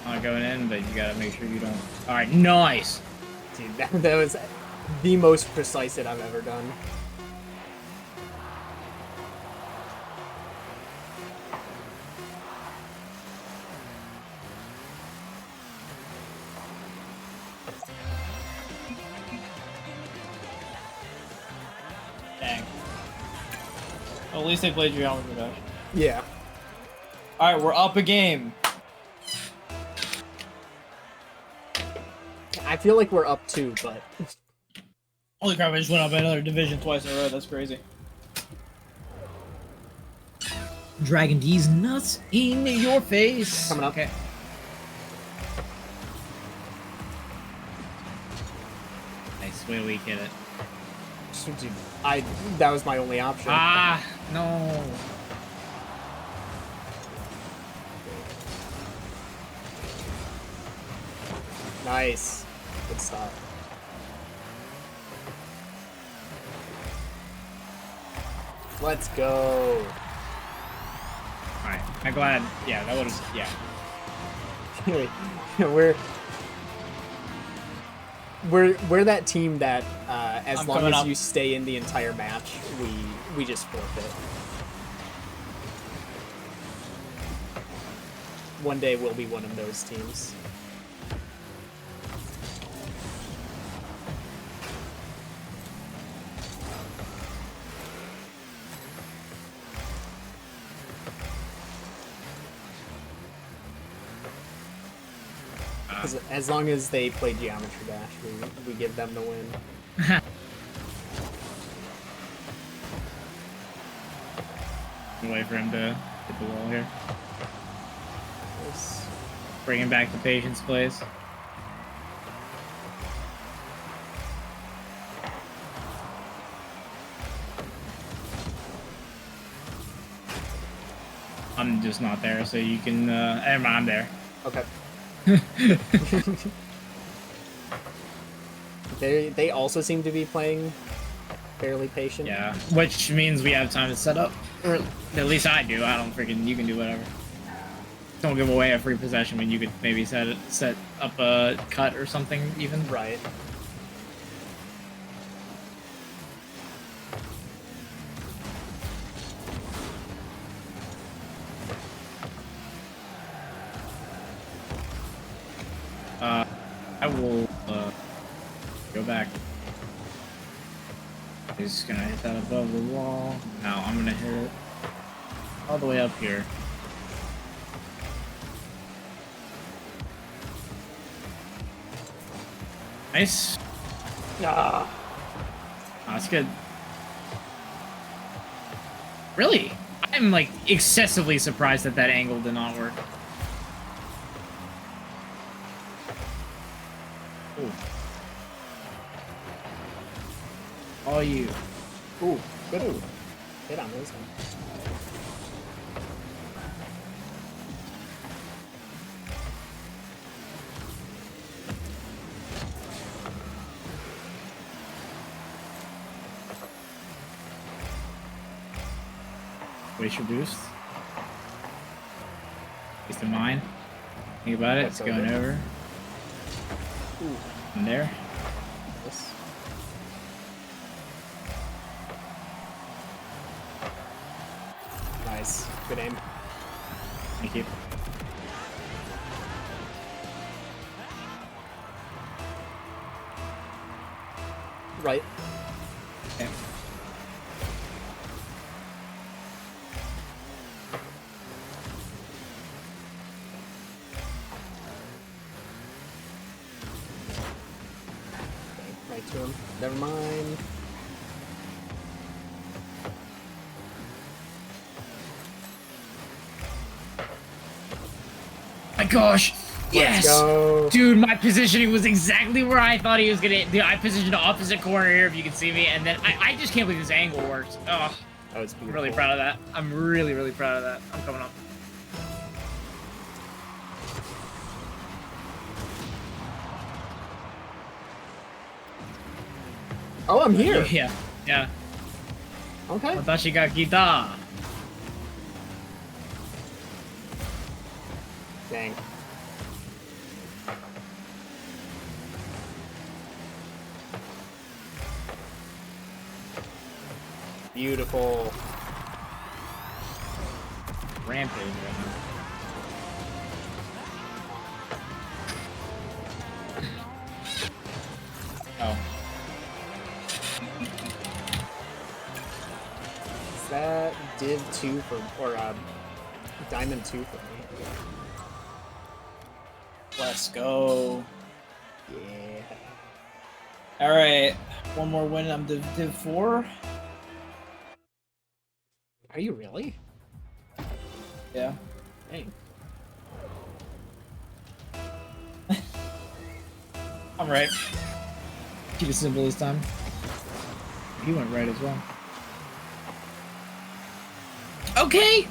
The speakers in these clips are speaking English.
not going in, but you gotta make sure you don't. All right, nice. Dude, that was the most precise hit I've ever done. Dang. Well, at least they played Geometry Dash. Yeah. All right, we're up a game. I feel like we're up 2, but... Holy crap, I just went up another division twice in a row. That's crazy. Dragon D's nuts in your face. Coming up. Okay. Nice. Way to weak hit it. Dude, that was my only option. Ah, no. Nice. Good stop. Let's go. Alright, I'm glad. Yeah, that would've. Yeah. we're that team that as I'm long coming as up. you stay in the entire match, we just forfeit. One day we'll be one of those teams. As long as they play Geometry Dash, we give them the win. Wait for him to hit the wall here. Nice. Bringing back the patience, please. I'm just not there, so you can. I'm there. Okay. They also seem to be playing fairly patient. Yeah, which means we have time to set up. Or at least I do. I don't freaking. You can do whatever. Don't give away a free possession when you could maybe set up a cut or something even. Right. I will go back. He's gonna hit that above the wall. Now I'm gonna hit it all the way up here. Nice. Ah. Oh, that's good. Really? I'm like excessively surprised that that angle did not work. Ooh. All you. Ooh, good hit on this one. Waste your boost. Waste of mine. Think about it. That's It's going over. Ooh. And there. Yes. Nice. Good aim. Thank you. Right. Okay. Right to him. Never mind. My gosh! Yes! Let's go. Dude, my positioning was exactly where I thought he was gonna. I positioned the opposite corner here, if you can see me, and then I just can't believe this angle worked. Oh, That was I'm beautiful. really proud of that. I'm really, really proud of that. I'm coming up. Oh, I'm here. Yeah, yeah. Okay. Watashi ga kita. Dang. Beautiful. Rampage right now. Oh. Is that Div 2 for, or Diamond 2 for me? Let's go. Yeah. All right, one more win. I'm Div 4. Are you really? Yeah. Dang. I'm right. Keep it simple this time. He went right as well. Okay.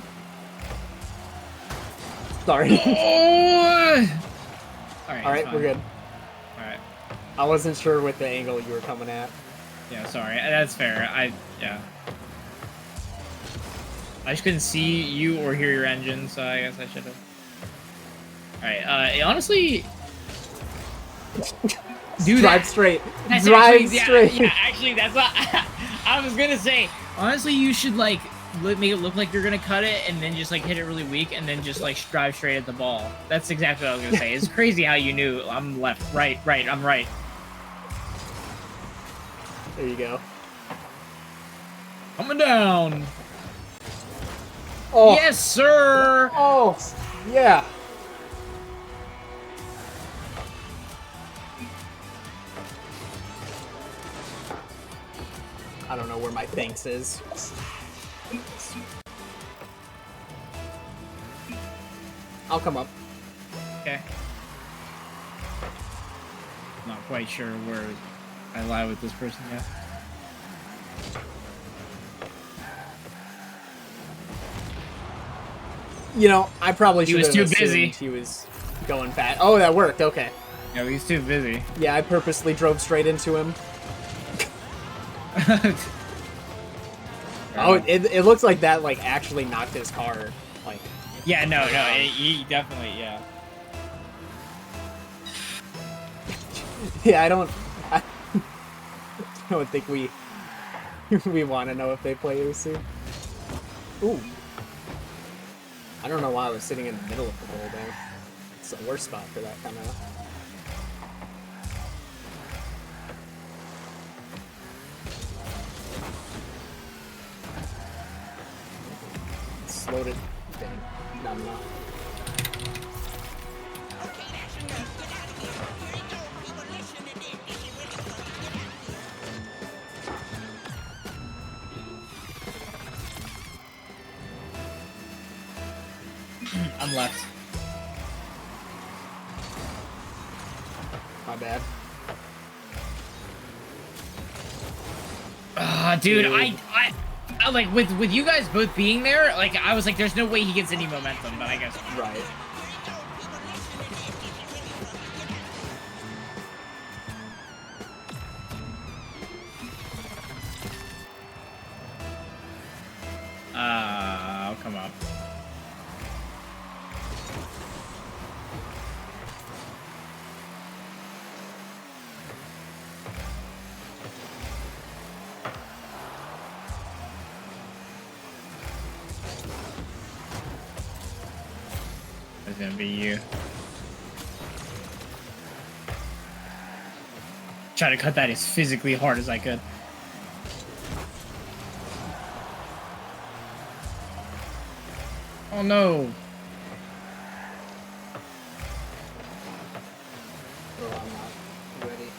Sorry. Oh! All right, we're good. All right. I wasn't sure what the angle you were coming at. Yeah, sorry. That's fair. Yeah. I just couldn't see you or hear your engine, so I guess I should have. All right. Honestly, do Drive that. straight. That's Drive actually, straight. Yeah, actually, that's what I was gonna say. Honestly, you should like make it look like you're gonna cut it, and then just like hit it really weak, and then just like drive straight at the ball. That's exactly what I was gonna say. It's crazy how you knew I'm left, right. I'm right. There you go. Coming down. Oh. Yes, sir. Oh. Yeah. I don't know where my thanks is. I'll come up. Okay. Not quite sure where I lie with this person yet. You know, I probably should have He was too busy. He was going fast. Oh, that worked. Okay. No, he's too busy. Yeah, I purposely drove straight into him. Oh, it looks like that like actually knocked his car. Like. Yeah, no, he definitely, yeah. Yeah, I don't think we want to know if they play Usu. Ooh. I don't know why I was sitting in the middle of the bowl there. It's the worst spot for that kind of. Slowed it down. No, I'm not. I'm left. My bad. Dude, I like with you guys both being there, like I was like, there's no way he gets any momentum, but I guess Right. I'll come up. It's gonna be you. Try to cut that as physically hard as I could. Oh no. Oh, I'm not ready.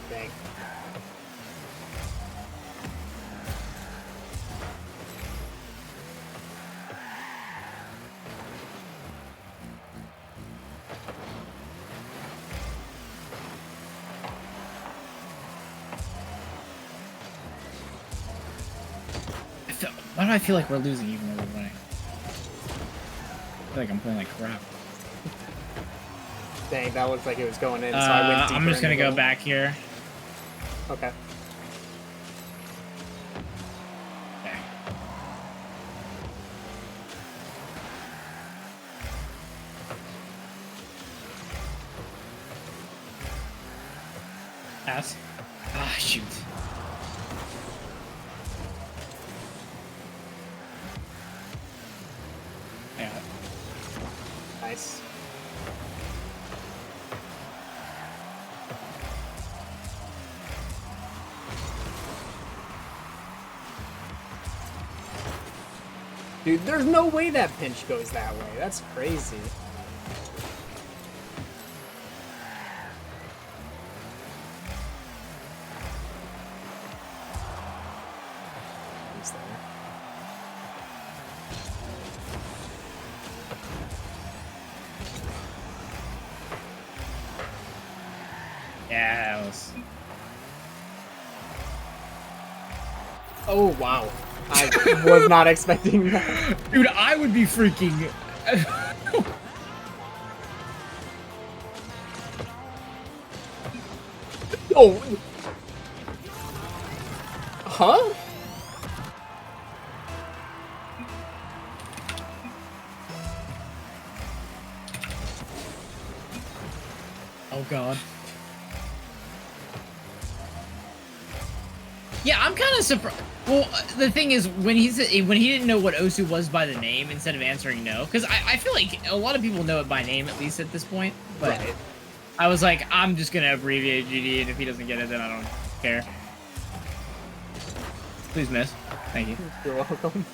Dang. Why do I feel like we're losing even though we're winning? I feel like I'm playing like crap. Dang, that looks like it was going in, so I went deeper. I'm just gonna into go the- back here. Okay. Okay. Pass. shoot. Yeah. Nice. Dude, there's no way that pinch goes that way. That's crazy. He's there. Yeah, that was... Oh, wow. I was not expecting that. Dude, I would be freaking... Oh! Huh? Oh, God. Yeah, I'm kind of surprised. Well, the thing is, when he didn't know what Osu was by the name instead of answering no, because I feel like a lot of people know it by name at least at this point. But Right. I was like, I'm just gonna abbreviate GD, and if he doesn't get it, then I don't care. Please miss. Thank you. You're welcome.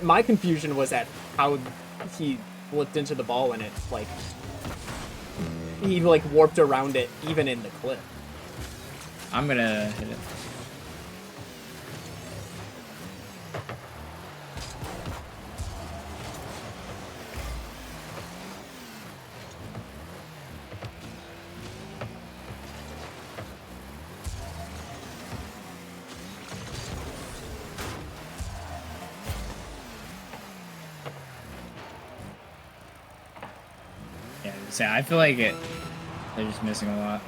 My confusion was at how he flipped into the ball and it, like, he, like, warped around it even in the clip. I'm gonna hit it. Yeah, so I feel like they're just missing a lot.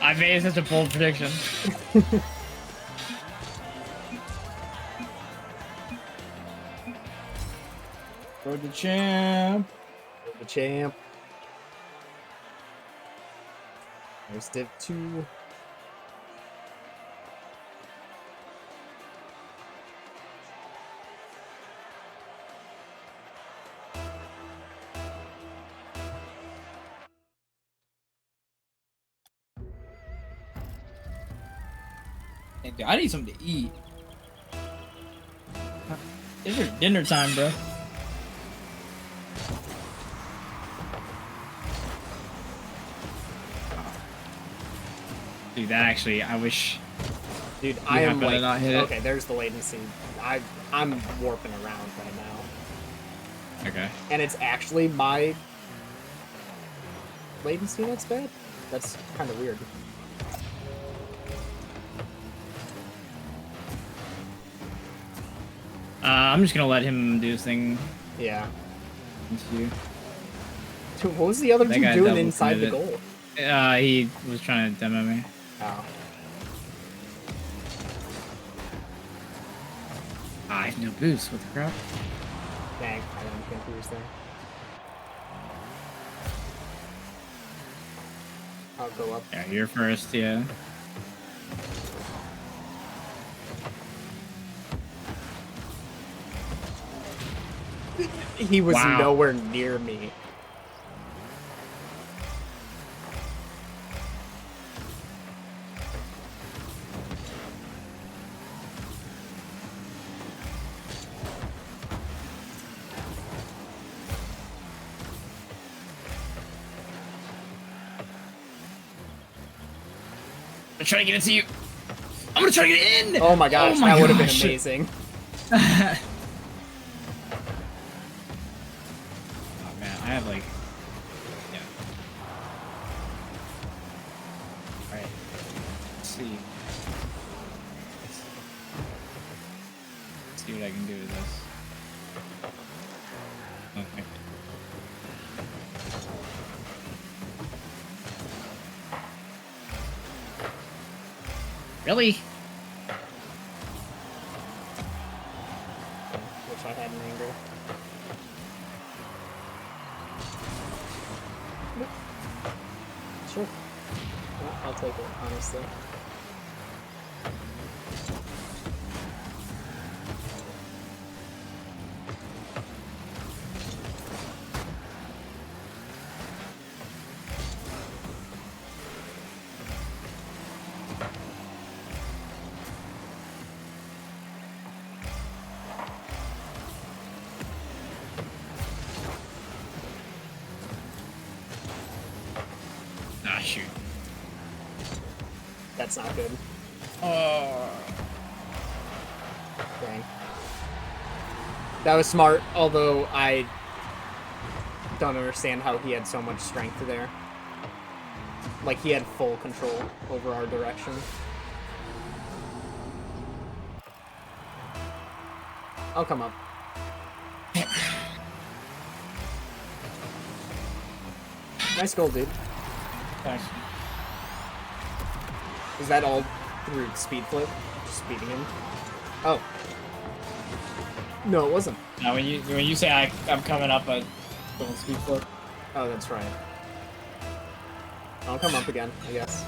I made such a bold prediction. Road to champ. The champ. There's Div 2. Hey, dude, I need something to eat. It's your dinner time, bro. Dude, that actually, I wish. Dude, I am happen to like, not hit it? okay, there's the latency. I'm warping around right now. Okay. And it's actually my latency that's bad? That's kind of weird. I'm just gonna let him do his thing. Yeah. Into Dude, what was the other That dude guy doing double inside the committed. goal? He was trying to demo me. Oh. I have no boost. What the crap? Dang, I am confused there. I'll go up. Yeah, you're first. Yeah. He was Wow. nowhere near me. I'm trying to get into you. I'm gonna try to get in. Oh my gosh, Oh my that would have been gosh. amazing. Oh man, I have like, yeah. All right. Let's see. see what I can do with this. Okay. Really? Wish I had an anger. Nope. Sure. Yeah, I'll take it, honestly. Ah, shoot. That's not good. Oh. Dang. That was smart, although I don't understand how he had so much strength there. Like, he had full control over our direction. I'll come up. Nice goal, dude. Thanks. Is that all through speed flip? Just speeding him? Oh. No, it wasn't. Now, when you say I'm coming up, I don't speed flip. Oh, that's right. I'll come up again, I guess.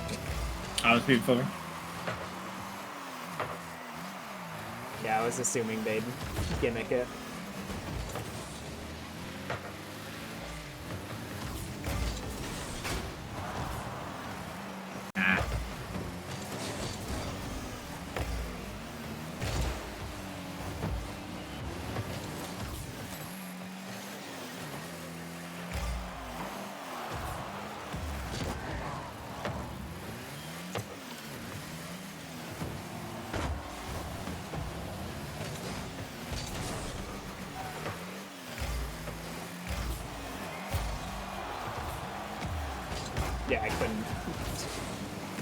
I was speed flipping. Yeah, I was assuming they'd gimmick it. Ah. Yeah, I couldn't.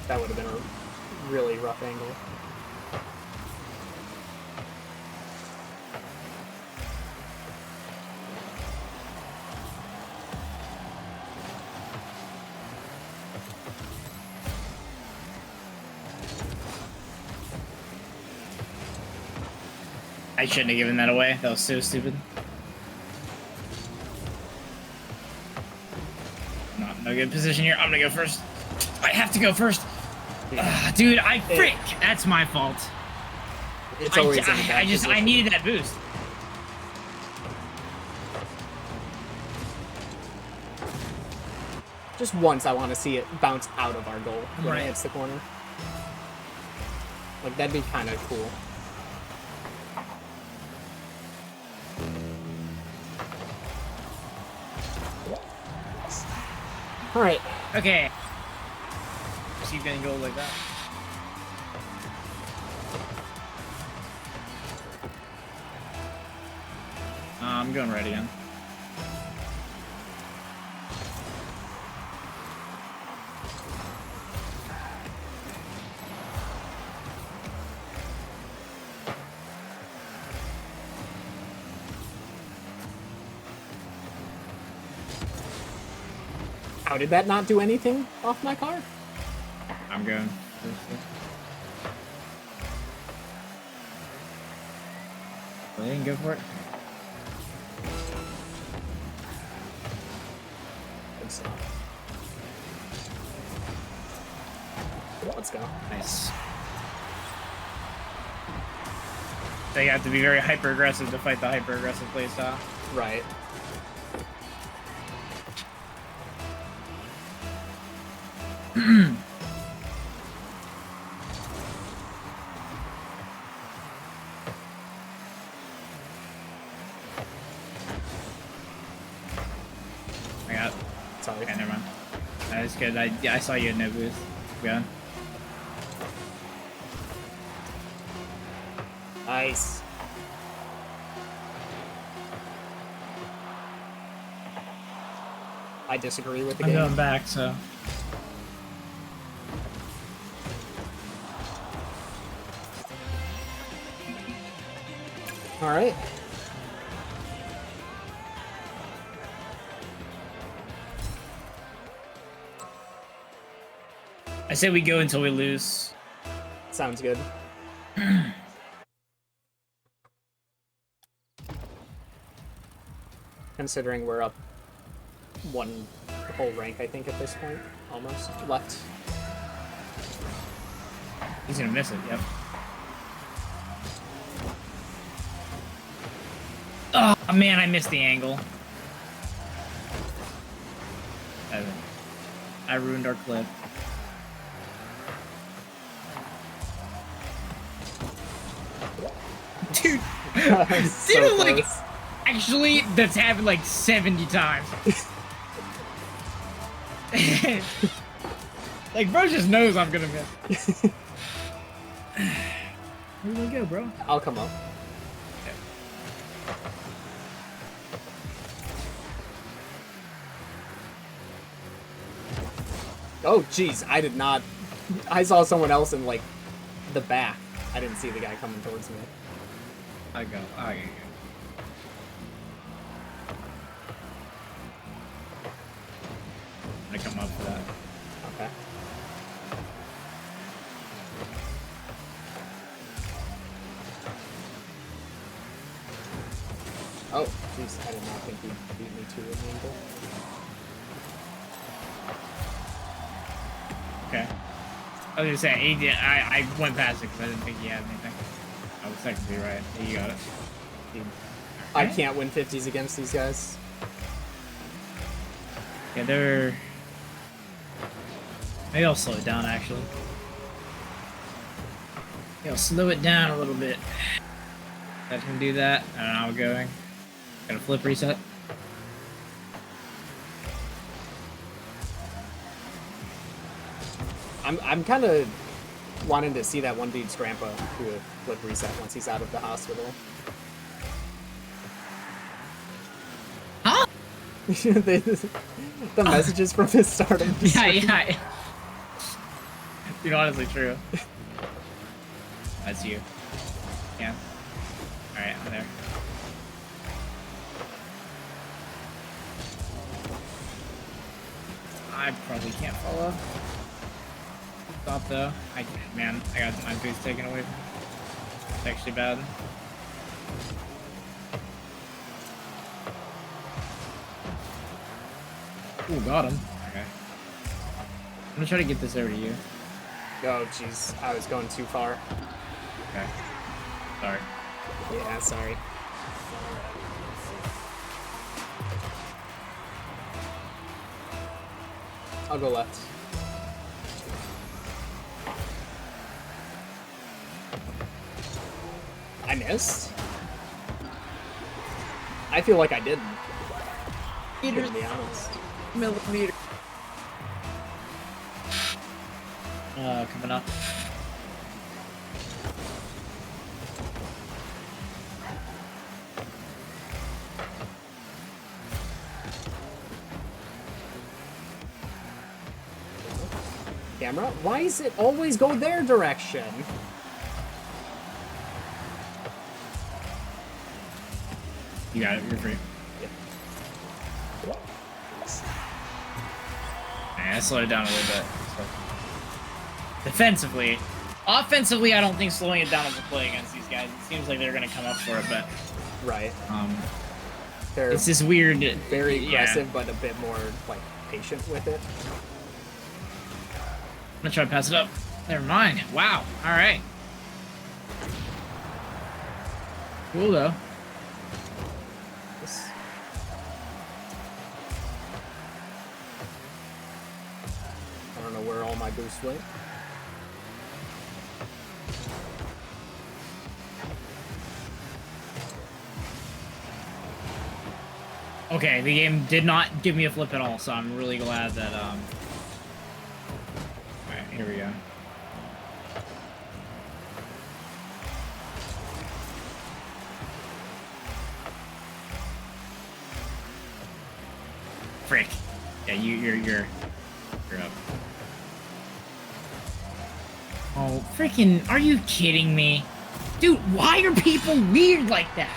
That would have been a really rough angle. I shouldn't have given that away. That was so stupid. Not in a good position here. I'm gonna go first. I have to go first. Dude, that's my fault. It's always in a bad I position. needed that boost. Just once I want to see it bounce out of our goal when Right. it hits the corner. Like, that'd be kind of cool. Alright. Okay. Keep getting gold like that. I'm going right again. How did that not do anything off my car? I'm going. Really didn't go for it. Good stuff. Let's go. Nice. So you have to be very hyper aggressive to fight the hyper aggressive playstyle. Right. I got. Sorry. Okay, never mind. That's good. I saw you had no boost. Going. Nice. I disagree with the I'm game. going back, so. All right. I say we go until we lose. Sounds good. Considering we're up one whole rank, I think, at this point. Almost. Left. He's gonna miss it, yep. Oh, man, I missed the angle. I ruined our clip. Dude, So dude, like, close. actually, that's happened like 70 times. Like, bro just knows I'm gonna miss. Where do we go, bro? I'll come up. Oh, jeez, I did not. I saw someone else in, like, the back. I didn't see the guy coming towards me. I go. I come up for that. Okay. Oh, jeez, I did not think he beat me to an angle. Okay. I was gonna say, he did, I went past it because I didn't think he had anything. I was technically right. You got it. I can't win 50s against these guys. Yeah, they're... Maybe I'll slow it down, actually. Yeah, I'll slow it down a little bit. That can do that. I don't know how we're going. Got a flip reset. I'm kind of wanting to see that one dude's grandpa do a flip reset once he's out of the hospital. Huh? The messages from his stardom. Yeah. Dude, honestly, true. That's you. Yeah. Alright, I'm there. I probably can't follow. Stop though. Man, I got my boost taken away from me. It's actually bad. Ooh, got him. Okay. I'm gonna try to get this over to you. Oh, jeez, I was going too far. Okay. Sorry. Yeah, sorry. I'll go left. I missed? I feel like I didn't. To be honest. Millimeter. Coming up. Camera? Why does it always go their direction? You got it. You're free. Yep. I slowed it down a little bit. So. Defensively. Offensively, I don't think slowing it down is a play against these guys. It seems like they're going to come up for it, but... Right. They're it's this weird... very aggressive, but a bit more, like, patient with it. I'm going to try to pass it up. Never mind. Wow. All right. Cool, though. I don't know where all my boosts went. Okay, the game did not give me a flip at all, so I'm really glad that, Alright, here we go. Frick. Yeah, you're up. Oh, freaking, are you kidding me? Dude, why are people weird like that?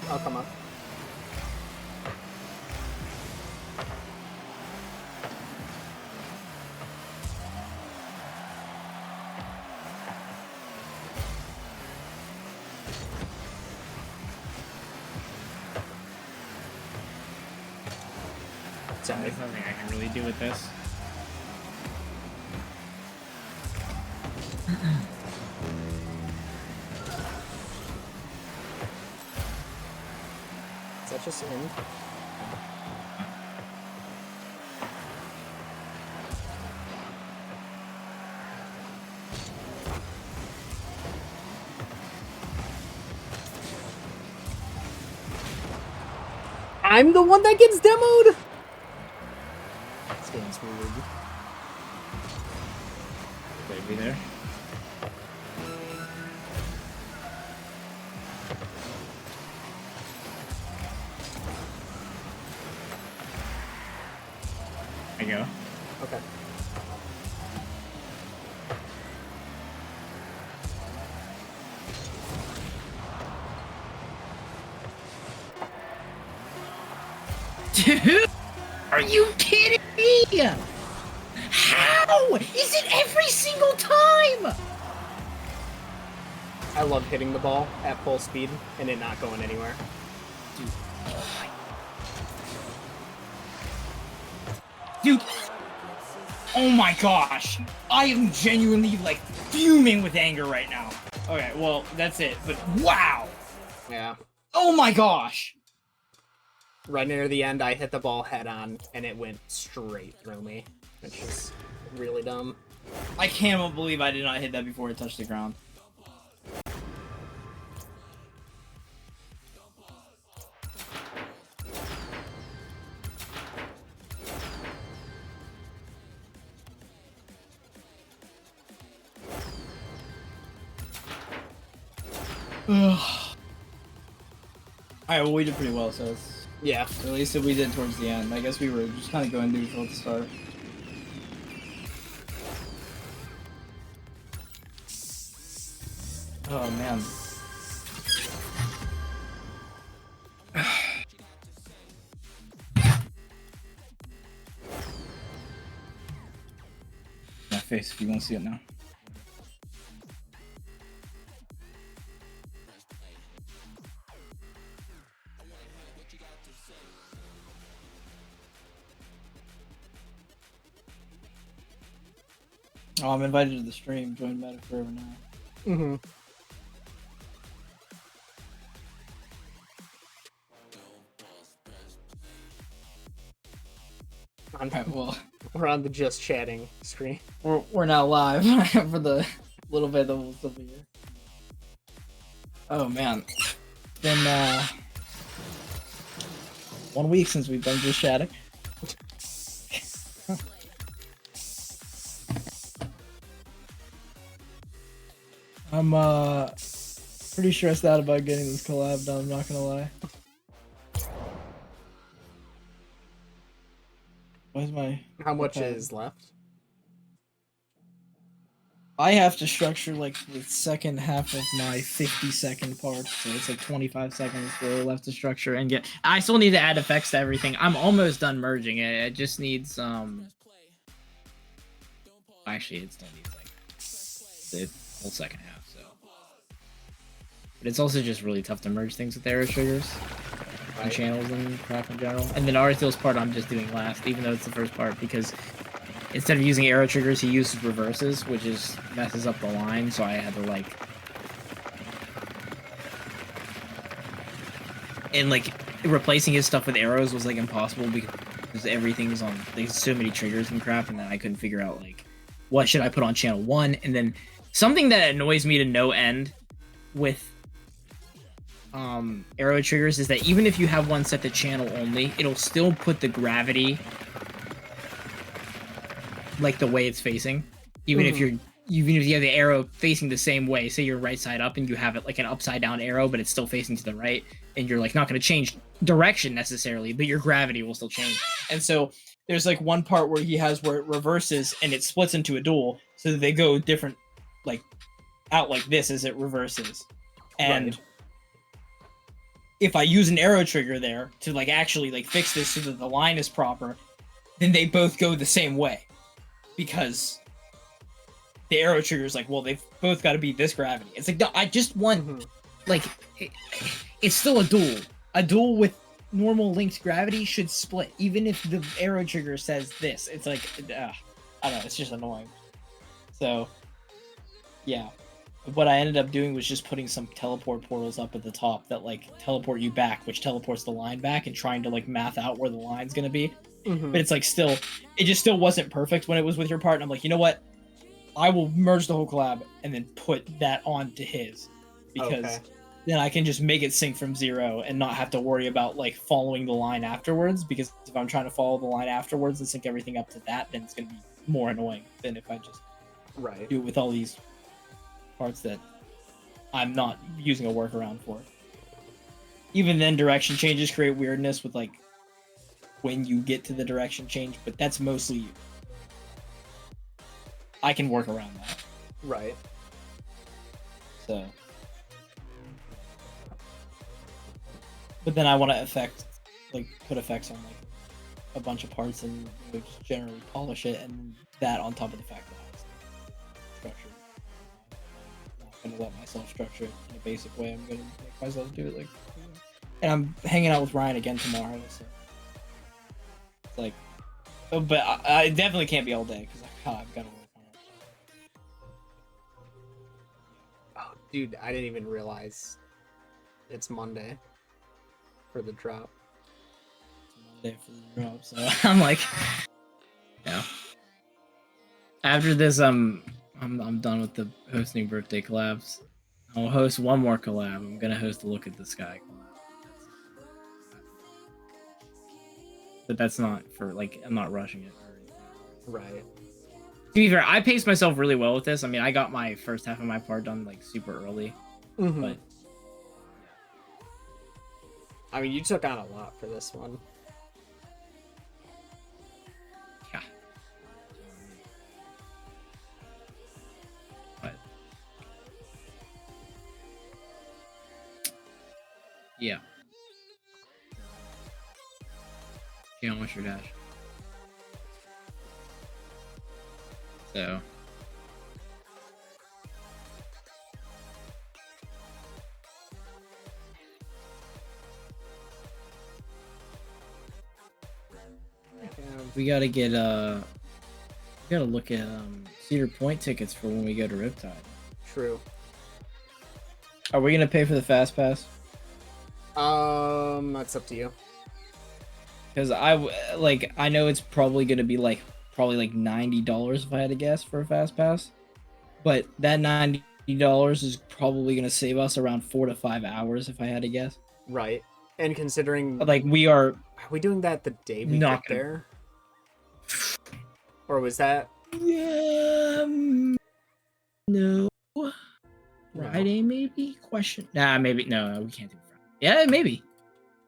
Oh, come on. Sorry. There's nothing I can really do with this. Is that just in? I'm the one that gets demoed? This game's weird. Could be there. There you go. Okay. Dude, are you kidding me? How? Is it every single time? I love hitting the ball at full speed and it not going anywhere. Dude, oh my gosh. I am genuinely, like, fuming with anger right now. Okay, well, that's it, but wow. Yeah. Oh my gosh. Right near the end, I hit the ball head on and it went straight through me, which is really dumb. I can't believe I did not hit that before it touched the ground. Alright, well, we did pretty well, so it's... Yeah. At least we did towards the end. I guess we were just kind of going neutral at the start. Oh, man. My face, if you want to see it now. Oh, I'm invited to the stream. Join Meta Forever now. Mm-hmm. Alright, well, We're on the just chatting screen. we're now live for the little bit that we'll still be here. Oh man, it's been 1 week since we've been just chatting. I'm pretty stressed out about getting this collab done, I'm not gonna lie. Where's my... How much okay. is left? I have to structure like the second half of my 50-second part, so it's like 25 seconds still left to structure and get. I still need to add effects to everything. I'm almost done merging it. It just needs Actually, it still needs like the whole second half. So, but it's also just really tough to merge things with arrow triggers and channels and crap in general. And then Arithal's part I'm just doing last, even though it's the first part, because instead of using arrow triggers, he uses reverses, which is messes up the line. So I had to like, and like replacing his stuff with arrows was like impossible because everything's on. There's so many triggers and crap, and then I couldn't figure out like what should I put on channel 1, and then something that annoys me to no end with arrow triggers is that even if you have one set to channel only, it'll still put the gravity like the way it's facing, even if you have the arrow facing the same way. Say you're right side up and you have it like an upside down arrow, but it's still facing to the right, and you're like not going to change direction necessarily, but your gravity will still change. And so there's like one part where he has where it reverses and it splits into a dual, so that they go different, like out like this as it reverses. And Right. if I use an arrow trigger there to like actually like fix this so that the line is proper, then they both go the same way, because the arrow trigger is like, well, they've both got to be this gravity. It's like, no, I just want Mhm. like it's still a dual. A dual with normal linked gravity should split, even if the arrow trigger says this. It's like, I don't know. It's just annoying. So, yeah. What I ended up doing was just putting some teleport portals up at the top that like teleport you back, which teleports the line back, and trying to like math out where the line's gonna be. Mhm. But it's like still, it just still wasn't perfect when it was with your part. And I'm like, you know what? I will merge the whole collab and then put that onto his, because Okay. then I can just make it sync from 0 and not have to worry about like following the line afterwards. Because if I'm trying to follow the line afterwards and sync everything up to that, then it's gonna be more annoying than if I just Right. do it with all these parts that I'm not using a workaround for. Even then, direction changes create weirdness with like when you get to the direction change, but that's mostly I can work around that. Right. So, but then I want to put effects on like a bunch of parts and just generally polish it, and that on top of the fact that it's structured. I'm not gonna let myself structure it in a basic way. I'm gonna make myself do it like, and I'm hanging out with Ryan again tomorrow, so it's like, but I definitely can't be all day because I've got to work on it. Oh, dude, I didn't even realize it's Monday for the drop. Monday for the drop, so I'm like, yeah. After this, I'm done with the hosting birthday collabs. I'll host one more collab. I'm gonna host a Look at the Sky collab. But that's not for like, I'm not rushing it. Right. To be fair, I paced myself really well with this. I mean, I got my first half of my part done like super early, Mhm. but I mean, you took on a lot for this one. yeah. But yeah. Channel what's your dash? So we gotta get we gotta look at Cedar Point tickets for when we go to Riptide. True. Are we gonna pay for the fast pass? That's up to you. Because I know it's probably gonna be like $90 if I had to guess for a fast pass, but that $90 is probably gonna save us around 4 to 5 hours if I had to guess. Right. And considering, Like we are are we doing that the day we not get there? Or was that no Friday maybe? Question. Nah, maybe no, we can't do Friday. Yeah, maybe.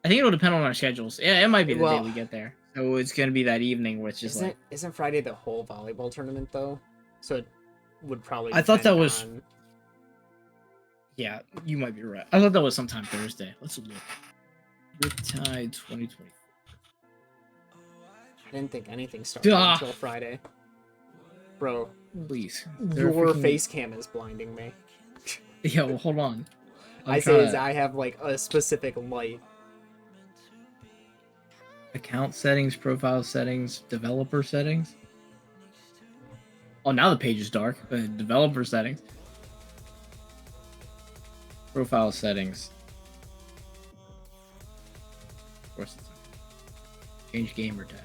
I think it'll depend on our schedules. Yeah, it might be the Well, day we get there. So it's gonna be that evening, which is like isn't Friday the whole volleyball tournament though? So it would probably. I thought that depend was- on- yeah, you might be right. I thought that was sometime Thursday. Let's look. Riptide 2020. I didn't think anything started Duh. until Friday. Bro, Please. your face cam is blinding me. Yeah, well, hold on. I say is I have like a specific light. Account settings, profile settings, developer settings. Oh, now the page is dark. Developer settings. Profile settings. Of course it's not. Change gamer tag.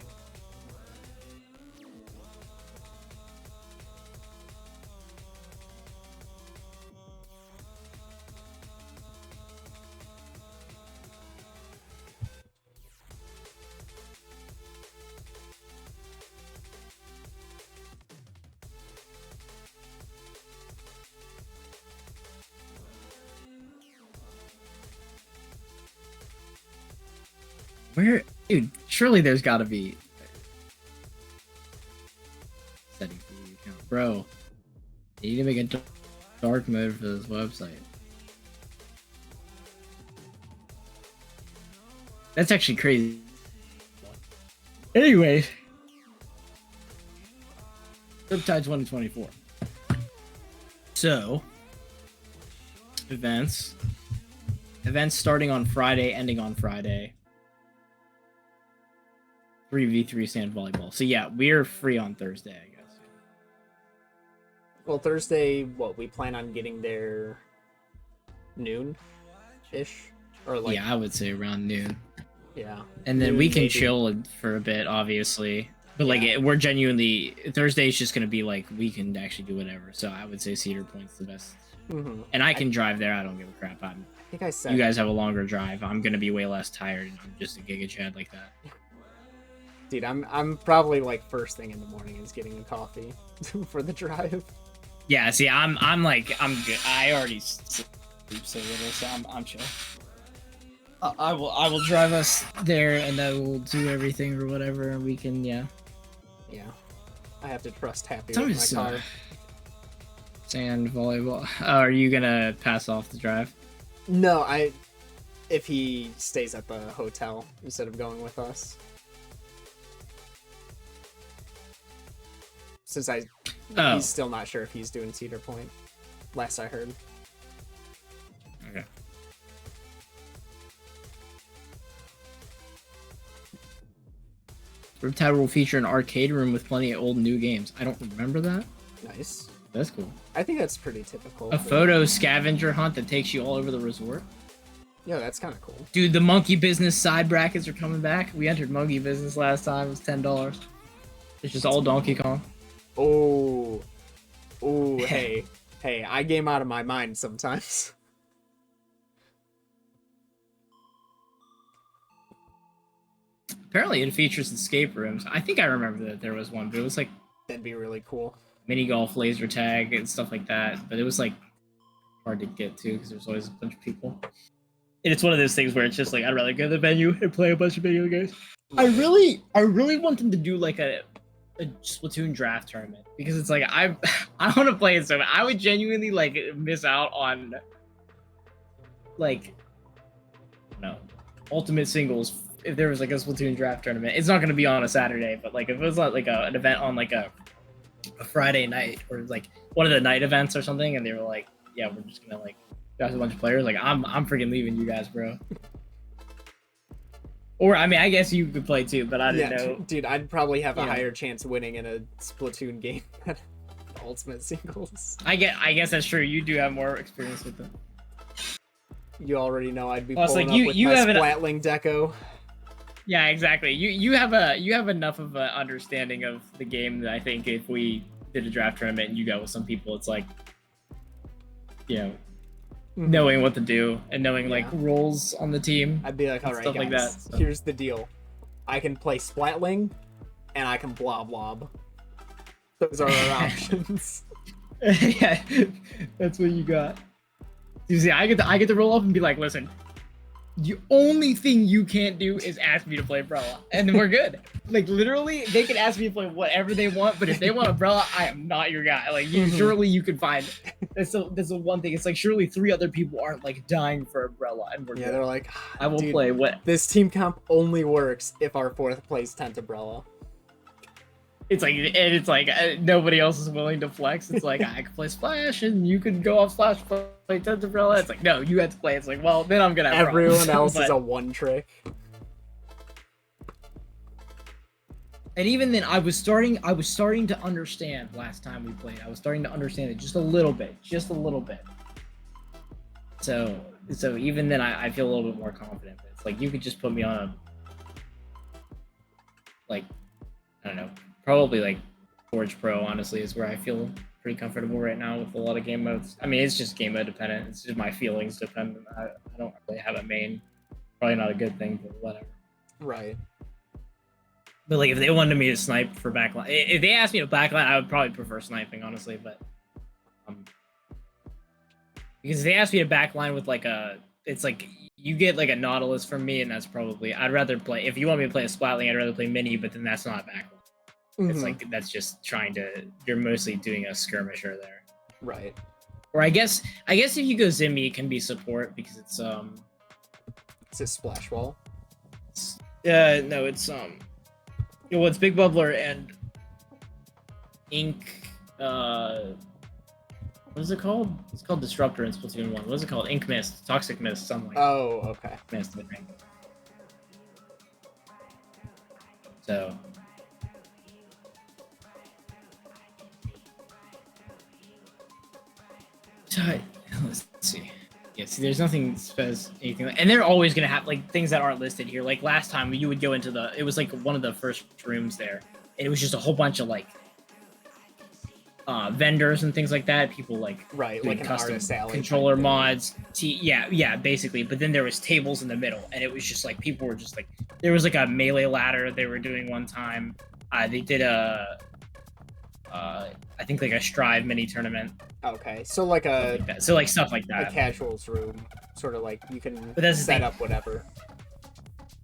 Where, dude? Surely there's got to be. setting for the account. Bro, you need to make a dark mode for this website. That's actually crazy. Anyway, Riptide 2024. So, events starting on Friday, ending on Friday. 3v3 sand volleyball. So yeah, we're free on Thursday, I guess. Well, Thursday, what, we plan on getting there noon-ish? Or like, Yeah, I would say around noon. yeah. And then Noon, we can maybe. chill for a bit, obviously. But like, Yeah. we're genuinely Thursday's just gonna be like we can actually do whatever. So I would say Cedar Point's the best, Mhm. and I can drive there. I don't give a crap. I think I said You guys have a longer drive. I'm gonna be way less tired. I'm just a Giga Chad like that. Dude, I'm probably like first thing in the morning is getting a coffee for the drive. Yeah, see, I'm good. I already Sleep so little, so I'm chill. I will drive us there, and I will do everything or whatever, and we can Yeah. I have to trust Happy Tell me with my car. sand volleyball. Are you gonna pass off the drive? No, if he stays at the hotel instead of going with us. Since Oh, he's still not sure if he's doing Cedar Point. Last I heard. okay. Riptide will feature an arcade room with plenty of old and new games. I don't remember that. Nice. That's cool. I think that's pretty typical. A photo scavenger hunt that takes you all over the resort. Yeah, that's kind of cool. Dude, the monkey business side brackets are coming back. We entered monkey business last time. It was $10. It's just all Donkey Kong. Oh, hey, I game out of my mind sometimes. Apparently, it features escape rooms. I think I remember that there was one, but it was like That'd be really cool. mini golf, laser tag, and stuff like that. But it was like hard to get to because there's always a bunch of people. And it's one of those things where it's just like I'd rather go to the venue and play a bunch of video games. I really want them to do like a Splatoon draft tournament because it's like I want to play it so bad. I would genuinely like miss out on like ultimate singles if there was like a Splatoon draft tournament. It's not going to be on a Saturday, but like if it was like an event on like a Friday night or like one of the night events or something, and they were like, yeah, we're just gonna like draft a bunch of players. Like I'm freaking leaving you guys, bro. Or I mean, I guess you could play too, but I didn't know. Dude, I'd probably have a Yeah. higher chance winning in a Splatoon game than Ultimate Singles. I guess that's true. You do have more experience with them. You already know I'd be Well, it's pulling like up you- with you my have an- Splatling deco. Yeah, exactly. You have enough of an understanding of the game that I think if we did a draft tournament and you go with some people, it's like, knowing what to do and knowing like Yeah. roles on the team. I'd be like, and all right, stuff guys, like that, so. here's the deal. I can play Splatling, and I can Blob Lob. Those are our options. Yeah, that's what you got. You see, I get to roll up and be like, listen, the only thing you can't do is ask me to play Umbrella, and then we're good. Like literally, they can ask me to play whatever they want, but if they want Umbrella, I am not your guy. Like surely you could find. That's the one thing. It's like surely 3 other people aren't like dying for Umbrella, and we're Yeah, good. they're like, I will dude, play what. this team comp only works if our 4th place tent Umbrella. It's like nobody else is willing to flex. It's like I could play Splash and you could go off Splash play Tons Umbrella. It's like no, you had to play. It's like well, then I'm gonna have Everyone problems. else But- is a one trick. And even then, I was starting to understand last time we played. I was starting to understand it just a little bit. So even then, I feel a little bit more confident. But it's like you could just put me on a like I don't know, probably like Forge Pro. Honestly, is where I feel pretty comfortable right now with a lot of game modes. I mean, it's just game mode dependent. It's just my feelings dependent. I don't really have a main. Probably not a good thing, but whatever. Right. But like, if they wanted me to snipe for backline, if they asked me to backline, I would probably prefer sniping, honestly. But because if they asked me to backline with like it's like you get like a Nautilus from me, and that's probably I'd rather play. If you want me to play a Splatling, I'd rather play Mini, but then that's not a backline. It's Mhm. like that's just trying to. You're mostly doing a skirmisher there. Right. Or I guess if you go Zimmy, it can be support because it's It's a splash wall. no, it's well, it's Big Bubbler and Ink. What is it called? It's called Disruptor in Splatoon 1. What is it called? Ink Mist, Toxic Mist, something like Oh, okay. Mist, I think. So. Let's see. Yeah, see, there's nothing says anything, and they're always gonna have like things that aren't listed here. Like last time, you would go into it was like one of the first rooms there, and it was just a whole bunch of like vendors and things like that. People like Right, doing like an custom artist alley controller type thing. mods. Yeah, basically. But then there was tables in the middle, and it was just like people were just like there was like a melee ladder they were doing one time. They did a I think like a Strive mini tournament. Okay, so like Stuff a like that. So like stuff like a that. casuals room, sort of like you can But that's the set thing. up whatever.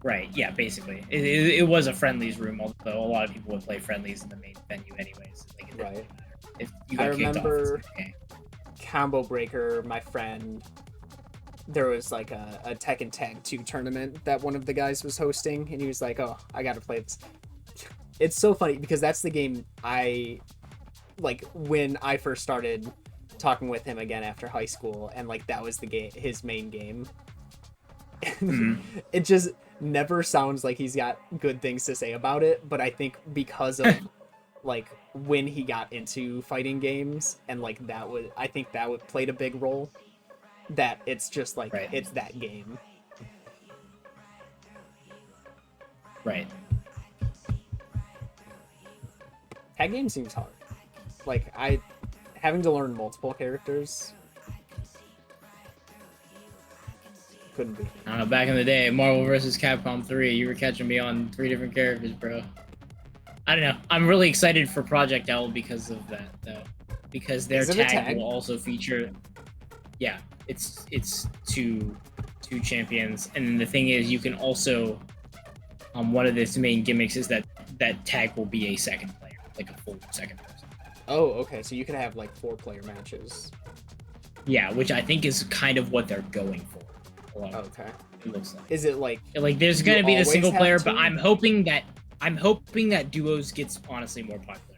Right, yeah, basically. It was a friendlies room, although a lot of people would play friendlies in the main venue anyways. Like, it didn't Right. matter. If you I got kicked off, remember- it's okay. Combo Breaker, my friend, there was like a Tekken Tag 2 tournament that one of the guys was hosting, and he was like, "Oh, I gotta play this." It's so funny because that's the game I like when I first started talking with him again after high school, and like that was the game, his main game. Mhm. It just never sounds like he's got good things to say about it, but I think because of like when he got into fighting games and like I think that would played a big role, that it's just like Right. it's that game. Right. Tag game seems hard. Like I having to learn multiple characters couldn't be. I don't know, back in the day, Marvel vs. Capcom 3, you were catching me on 3 different characters, bro. I don't know. I'm really excited for Project L because of that, though. Because their Is it a tag tag? will also feature... Yeah, it's two champions. And the thing is, you can also... one of its main gimmicks is that tag will be a second player, like a full second person. Oh, okay. So you can have like 4-player matches. Yeah, which I think is kind of what they're going for. A lot of Okay. it looks like. Is it like Like there's You gonna be the always single have player, to? but I'm hoping that duos gets honestly more popular.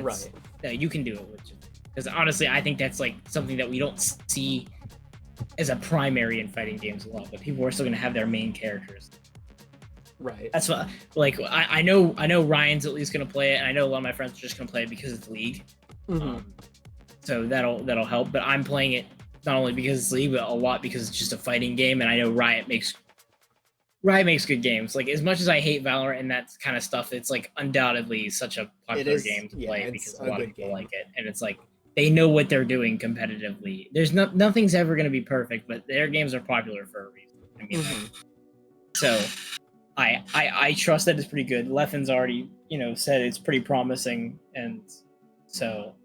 right? Yeah, you can do it with because honestly, I think that's like something that we don't see as a primary in fighting games a lot. But people are still gonna have their main characters. Right. That's what like I know Ryan's at least gonna play it, and I know a lot of my friends are just gonna play it because it's League. Mhm. So that'll help. But I'm playing it not only because it's League, but a lot because it's just a fighting game, and I know Riot makes good games. Like as much as I hate Valorant and that kind of stuff, it's like undoubtedly such a popular is, game to yeah, play it's because a a lot of good people game. like it, and it's like they know what they're doing competitively. There's nothing's ever going to be perfect, but their games are popular for a reason. I mean, Mhm. so I trust that it's pretty good. Leffen's already said it's pretty promising, and so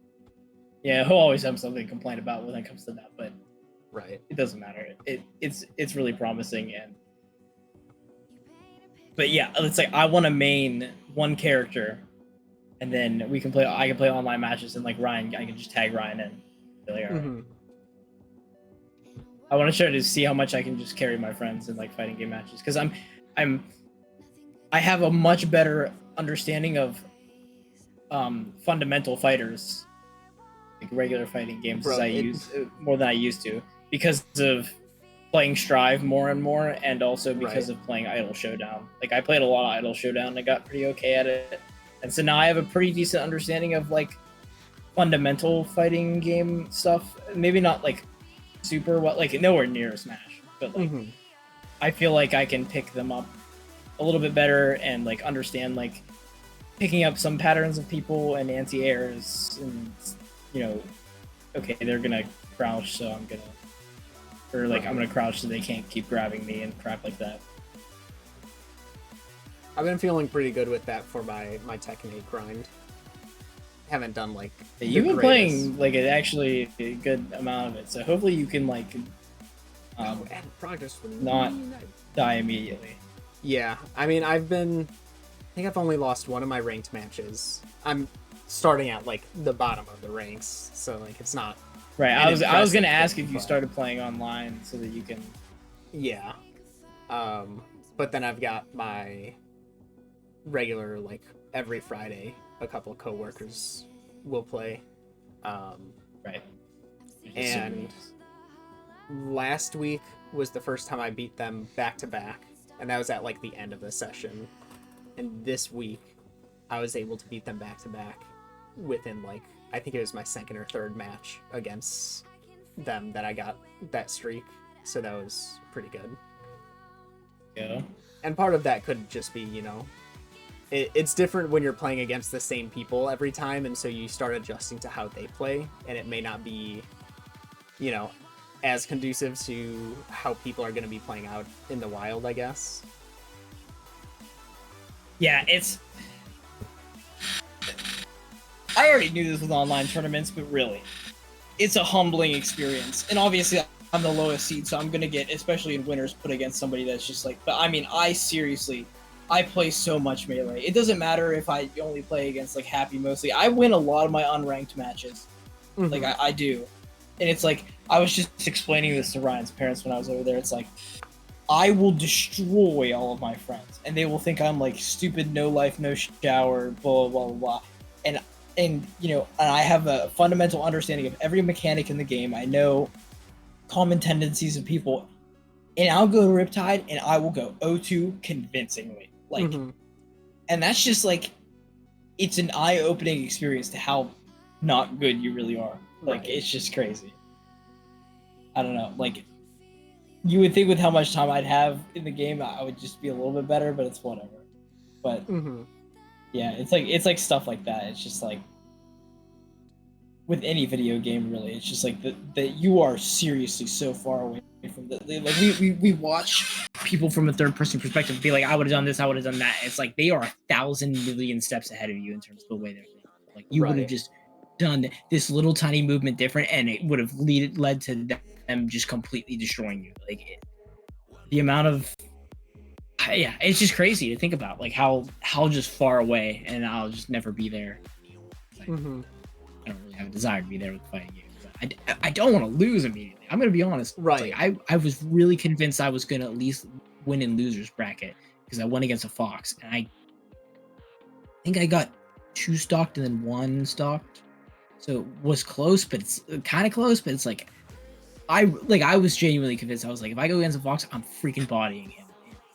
yeah, he'll always have something to complain about when it comes to that, but Right. it doesn't matter. It's really promising, but yeah, it's like I want to main one character, and then I can play online matches, and like Ryan, I can just tag Ryan in. Like, all right. Mhm. I want to try to see how much I can just carry my friends in like fighting game matches because I have a much better understanding of fundamental fighters, like regular fighting games, Bro, more than I used to because of playing Strive more and more, and also because of playing Idle Showdown. Like I played a lot of Idle Showdown and I got pretty okay at it, and so now I have a pretty decent understanding of like fundamental fighting game stuff. Maybe not like super well, like nowhere near Smash, but like Mhm. I feel like I can pick them up a little bit better and like understand like picking up some patterns of people and anti-airs, and okay, they're gonna crouch, so I'm gonna crouch so they can't keep grabbing me and crap like that. I've been feeling pretty good with that for my Tekken 8 grind. Haven't done like the You've been greatest. playing like actually a good amount of it, so hopefully you can like And progress for not me. die immediately. Yeah, I mean, I've been think I've only lost one of my ranked matches. I'm starting at like the bottom of the ranks, so like it's not. Right. an I was impressive gonna ask thing, if you but- started playing online so that you can. Yeah. But then I've got my regular, like, every Friday, a couple of coworkers will play. Right. And last week was the first time I beat them back to back, and that was at, like, the end of the session. And this week, I was able to beat them back to back within, like, I think it was my second or third match against them that I got that streak. So that was pretty good. Yeah. And part of that could just be, it's different when you're playing against the same people every time, and so you start adjusting to how they play, and it may not be, as conducive to how people are going to be playing out in the wild, I guess. Yeah, I already knew this with online tournaments, but really, it's a humbling experience. And obviously, I'm the lowest seed, so I'm gonna get, especially in winners, put against somebody that's just like. But I mean, I play so much Melee. It doesn't matter if I only play against like Happy mostly. I win a lot of my unranked matches. Mm-hmm. Like I do, and it's like I was just explaining this to Ryan's parents when I was over there. It's like I will destroy all of my friends, and they will think I'm like stupid, no life, no shower, blah blah blah blah. And I have a fundamental understanding of every mechanic in the game. I know common tendencies of people, and I'll go to Riptide, and I will go 0-2 convincingly. Like, and that's just like, it's an eye-opening experience to how not good you really are. Like, Right. It's just crazy. I don't know. Like, you would think with how much time I'd have in the game, I would just be a little bit better, but it's whatever. But yeah, it's like stuff like that. It's just like with any video game, really. It's just like that you are seriously so far away from the like we watch people from a third person perspective be like, I would have done this, I would have done that. It's like they are 1,000 million steps ahead of you in terms of the way they're thinking. Like you would have just done this little tiny movement different, and it would have led to them just completely destroying you. Like the amount of it's just crazy to think about, like how just far away, and I'll just never be there. Like, I don't really have a desire to be there with the fighting games. I don't want to lose immediately. I'm gonna be honest. Right. Like, I was really convinced I was gonna at least win in losers bracket because I went against a Fox, and I think I got 2 stocked and then 1 stocked, so it was close, but it's kind of close. But it's like I was genuinely convinced. I was like, if I go against a Fox, I'm freaking bodying him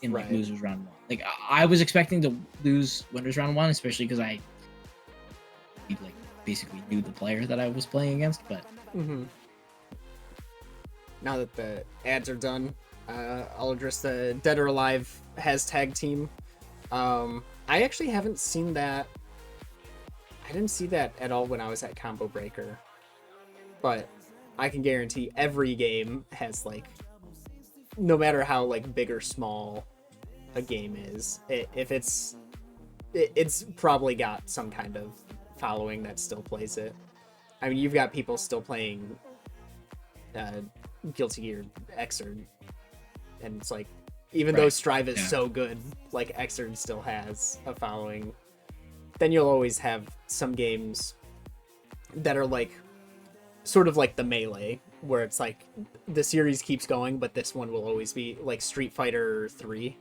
in like losers round 1. Like I was expecting to lose winners round 1, especially because I like basically knew the player that I was playing against. But now that the ads are done, I'll address the Dead or Alive has tag team. I actually haven't seen that. I didn't see that at all when I was at Combo Breaker, but I can guarantee every game has, like, no matter how like big or small a game is, it's probably got some kind of following that still plays it. I mean, you've got people still playing Guilty Gear Xrd, and it's like, even though Strive is so good, like Xrd still has a following. Then you'll always have some games that are like sort of like the Melee, where it's like the series keeps going, but this one will always be like Street Fighter 3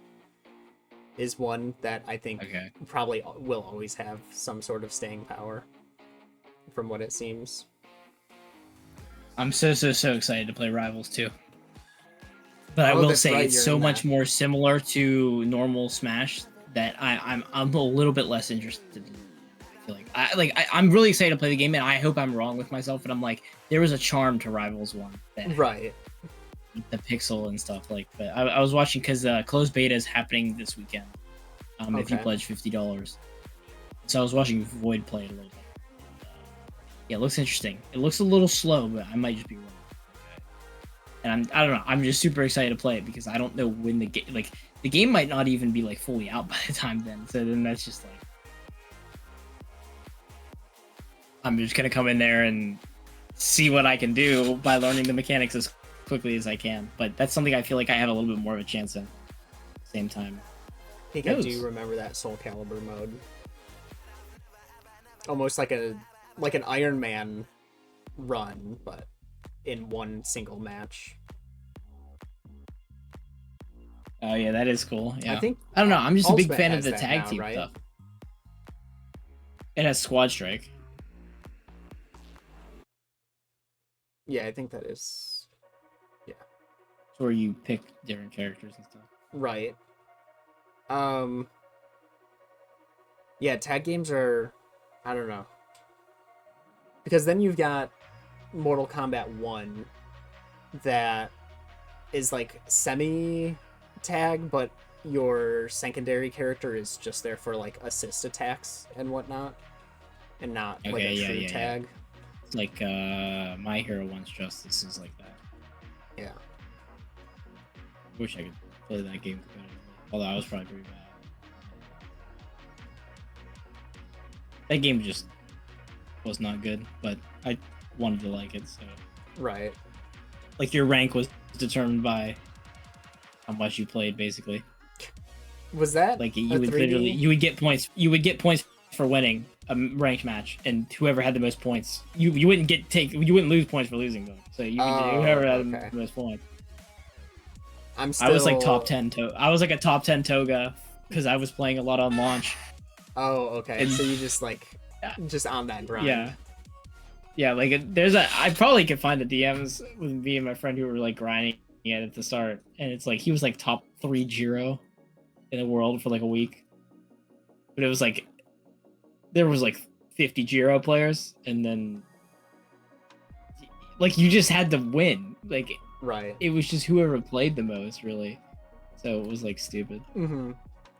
is one that I think probably will always have some sort of staying power, from what it seems. I'm so excited to play Rivals 2. But I will say it's so much more similar to normal Smash that I'm a little bit less interested in. I feel like I'm really excited to play the game, and I hope I'm wrong with myself, but I'm like, there was a charm to Rivals 1 that the pixel and stuff. Like, but I was watching because closed beta is happening this weekend. If you pledge $50, so I was watching Void play it a little bit. Yeah, it looks interesting. It looks a little slow, but I might just be wrong. And I don't know. I'm just super excited to play it because I don't know when the game might not even be like fully out by the time then. So then that's just like, I'm just gonna come in there and see what I can do by learning the mechanics as quickly as I can. But that's something I feel like I have a little bit more of a chance in. At the same time. think I Knows. do remember that Soul Calibur mode. Almost like an Iron Man run, but in one single match. Oh yeah, that is cool. Yeah. I think I don't know. I'm just a big Ultimate fan of has the that tag now, team right? stuff. It has Squad Strike. Yeah, I think that is Where you pick different characters and stuff. right. Yeah, tag games are, I don't know. Because then you've got Mortal Kombat 1 that is like semi tag, but your secondary character is just there for like assist attacks and whatnot, and not like Okay, a yeah, true yeah, yeah. tag. It's like My Hero One's Justice is like that. Yeah. Wish I could play that game competitively. Although I was probably pretty bad. That game just was not good, but I wanted to like it, so Right. like your rank was determined by how much you played, basically. Was that Like a you would 3D? literally you would get points for winning a ranked match, and whoever had the most points, you wouldn't lose points for losing though. So you would Oh, whoever had okay. the most points. I'm still... I was like top 10 I was like a top 10 Toga because I was playing a lot on launch. Oh, okay. And- So you just like Yeah. just on that grind. Yeah, like I probably could find the DMs with me and my friend who were like grinding it at the start, and it's like he was like top 3 Jiro in the world for like a week, but it was like there was like 50 Jiro players, and then like you just had to win, like Right. it was just whoever played the most, really. So it was like stupid. Mm-hmm.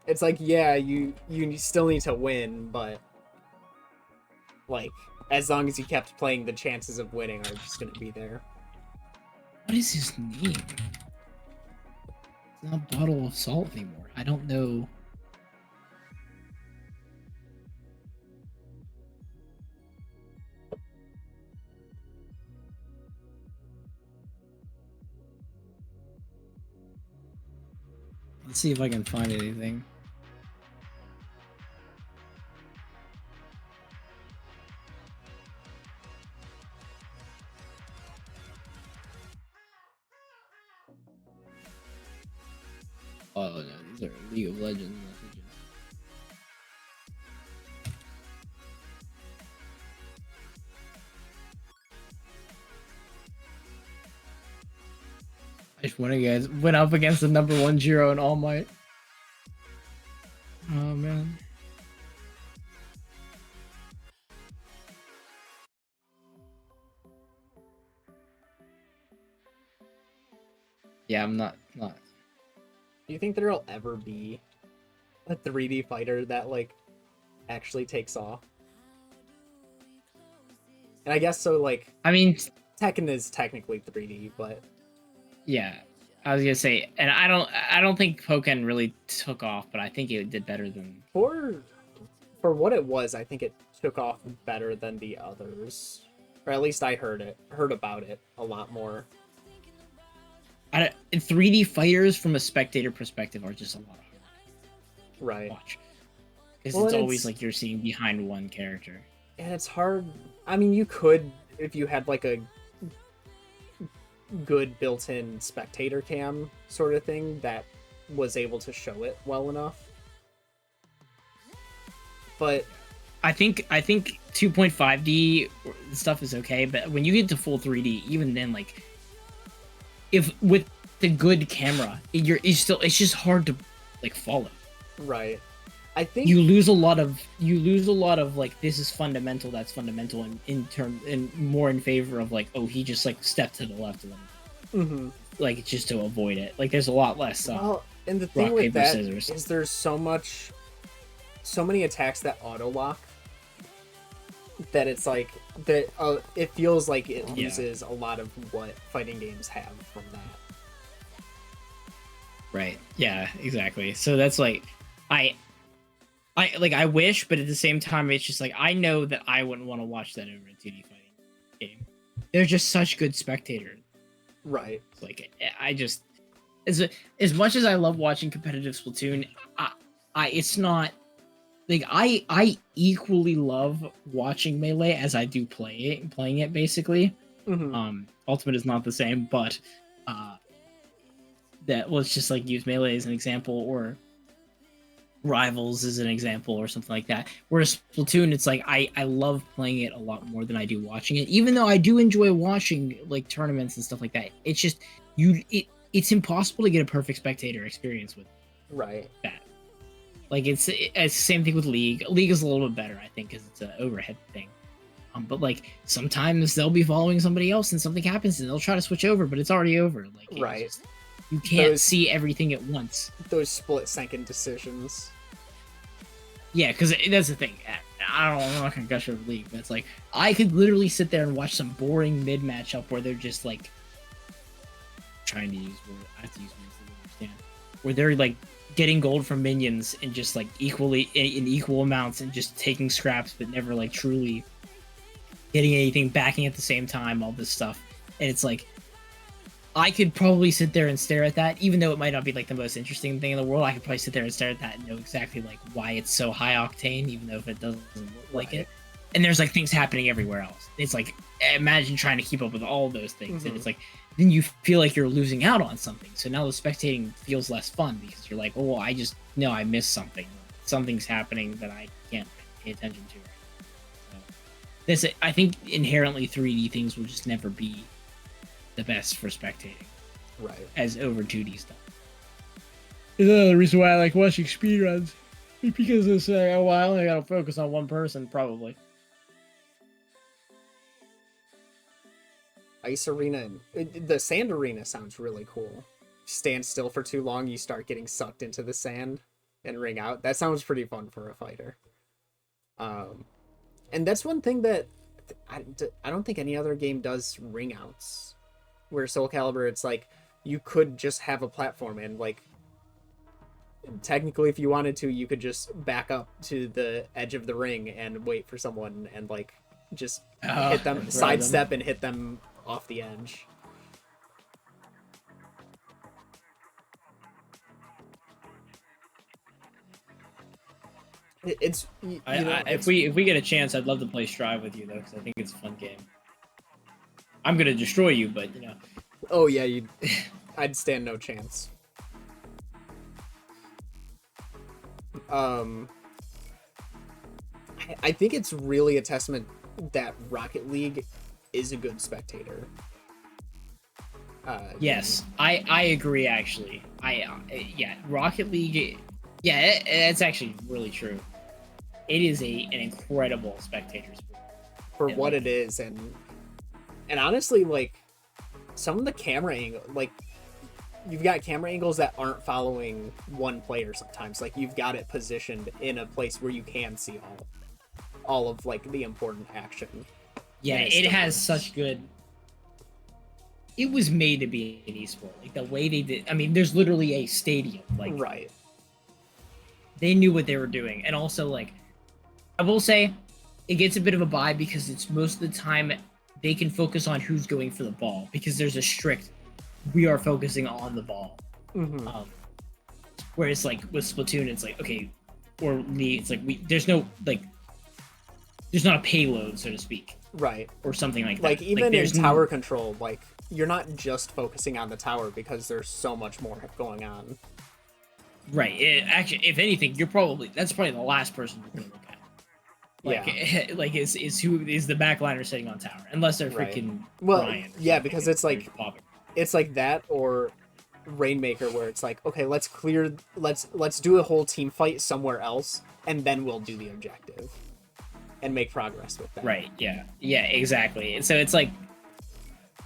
It's like, yeah, you still need to win, but like as long as you kept playing, the chances of winning are just gonna be there. What is his name? It's not Bottle of Salt anymore. I don't know. Let's see if I can find anything. Oh no, these are League of Legends messages. I just went up against the #1 Jiro in All Might. Oh man. Yeah, I'm not. Do you think there'll ever be a 3D fighter that like actually takes off? And I guess so. Like I mean, Tekken is technically 3D, but yeah, I was gonna say, and I don't think Pokken really took off, but I think it did better than. for what it was, I think it took off better than the others, or at least I heard about it a lot more. 3D fighters from a spectator perspective are just a lot harder to Right. watch, because Well, it's and always it's- like you're seeing behind one character. And it's hard. I mean, you could, if you had like a good built-in spectator cam sort of thing that was able to show it well enough. But I think 2.5D stuff is okay, but when you get to full 3D, even then, like, if with the good camera, it's just hard to like follow. right, I think You lose a lot of like, this is fundamental, that's fundamental, and more in favor of like, oh, he just like stepped to the left of them, Mhm. like just to avoid it. Like there's a lot less. Well, and the thing rock, with paper, that scissors. is there's so many attacks that auto lock that it's like that. It feels like it Yeah. loses a lot of what fighting games have from that. Right. Yeah, exactly. So that's like, I wish, but at the same time, it's just like, I know that I wouldn't want to watch that over a 2D fighting game. They're just such good spectators. Right. Like, I just, as much as I love watching competitive Splatoon, it's not like I equally love watching Melee as I do playing it basically. Mhm. Ultimate is not the same, but that let's just like use Melee as an example, or Rivals as an example, or something like that. Whereas Splatoon, it's like I love playing it a lot more than I do watching it, even though I do enjoy watching like tournaments and stuff like that. It's just it's impossible to get a perfect spectator experience with Right. that. Like it's the same thing with League. League is a little bit better, I think, because it's an overhead thing. But like sometimes they'll be following somebody else and something happens and they'll try to switch over, but it's already over. Like it's Right. just, you can't Those- see everything at once. Those split-second decisions. Yeah, because that's the thing. I'm not gonna gush over League, but it's like I could literally sit there and watch some boring mid matchup where they're just like trying to use words. I have to use words that you understand. Where they're like getting gold from minions and just like equally in equal amounts and just taking scraps, but never like truly getting anything, backing at the same time. All this stuff, and it's like I could probably sit there and stare at that, even though it might not be like the most interesting thing in the world. I could probably sit there and stare at that and know exactly like why it's so high octane, even though if it doesn't look like it. And there's like things happening everywhere else. It's like imagine trying to keep up with all those things, and it's like then you feel like you're losing out on something. So now the spectating feels less fun because you're like, oh, I just know I missed something. Something's happening that I can't pay attention to. So this, I think, inherently 3D things will just never be the best for spectating, Right. as over 2D stuff. Is another reason why I like watching speedruns. Because it's well, I only gotta focus on one person, probably. Ice Arena, the Sand Arena sounds really cool. Stand still for too long, you start getting sucked into the sand and ring out. That sounds pretty fun for a fighter. And that's one thing that I don't think any other game does ring outs. Where Soul Calibur, it's like you could just have a platform and like technically if you wanted to, you could just back up to the edge of the ring and wait for someone and like just hit them, sidestep and hit them off the edge. It's If we get a chance, I'd love to play Strive with you though, because I think it's a fun game. I'm gonna destroy you, but you know. Oh yeah, I'd stand no chance. I think it's really a testament that Rocket League is a good spectator. Yes, I agree. Actually, yeah, Rocket League. Yeah, it's actually really true. It is an incredible spectator sport for what it is, and honestly, like some of the camera angle, like you've got camera angles that aren't following one player sometimes. Like you've got it positioned in a place where you can see all of like the important action. Yeah, it has such good. It was made to be an esport. Like the way they did. I mean, there's literally a stadium. Like right. They knew what they were doing, and also like, I will say, it gets a bit of a bye because it's most of the time they can focus on who's going for the ball because there's a strict. We are focusing on the ball. Whereas like with Splatoon, it's like okay, or League, it's like there's no like, there's not a payload, so to speak. Right. Or something like that. Like even there's in tower control, like you're not just focusing on the tower because there's so much more going on. Right. Actually, if anything, that's probably the last person you're gonna look at. Like, like is who is the backliner sitting on tower, unless they're freaking Ryan. Yeah, because it's like that or Rainmaker, where it's like, okay, let's do a whole team fight somewhere else, and then we'll do the objective and make progress with that. Right. Yeah. Yeah. Exactly. And so it's like,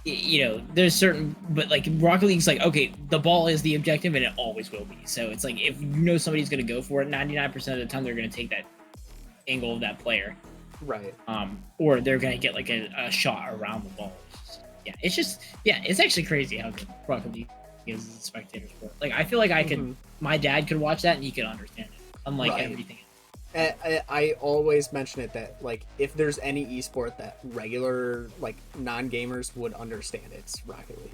you know, there's certain, but like Rocket League's like, okay, the ball is the objective, and it always will be. So it's like if you know somebody's gonna go for it, 99% of the time they're gonna take that angle of that player. Right. Or they're gonna get like a shot around the ball. It's actually crazy how good Rocket League is as a spectator sport. Like I feel like my dad could watch that and he could understand it, unlike everything else. I always mention it that like if there's any esport that regular like non-gamers would understand, it's Rocket League,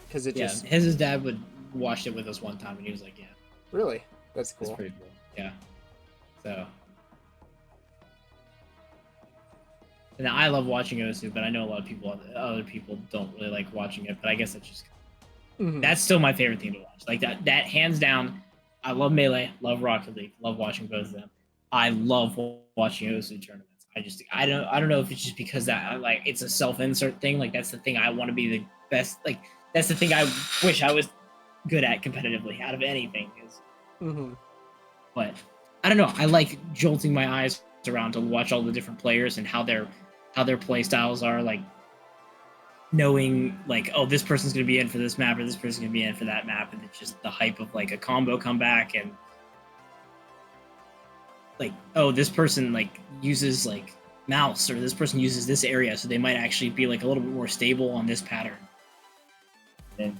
because it just his dad would watch it with us one time and he was like, yeah, really That's It's cool. pretty cool. Yeah. So. And I love watching Osu, but I know a lot of other people don't really like watching it. But I guess that's just Mhm. that's still my favorite thing to watch. Like that hands down. I love Melee, love Rocket League, love watching both of them. I love watching Osu tournaments. I don't know if it's just because that like it's a self-insert thing. Like that's the thing I want to be the best. Like that's the thing I wish I was good at competitively out of anything. Mhm. But I don't know. I like jolting my eyes around to watch all the different players and how their play styles are. Like knowing like, oh, this person's gonna be in for this map or this person's gonna be in for that map, and it's just the hype of like a combo comeback and like, oh, this person like uses like mouse or this person uses this area, so they might actually be like a little bit more stable on this pattern. And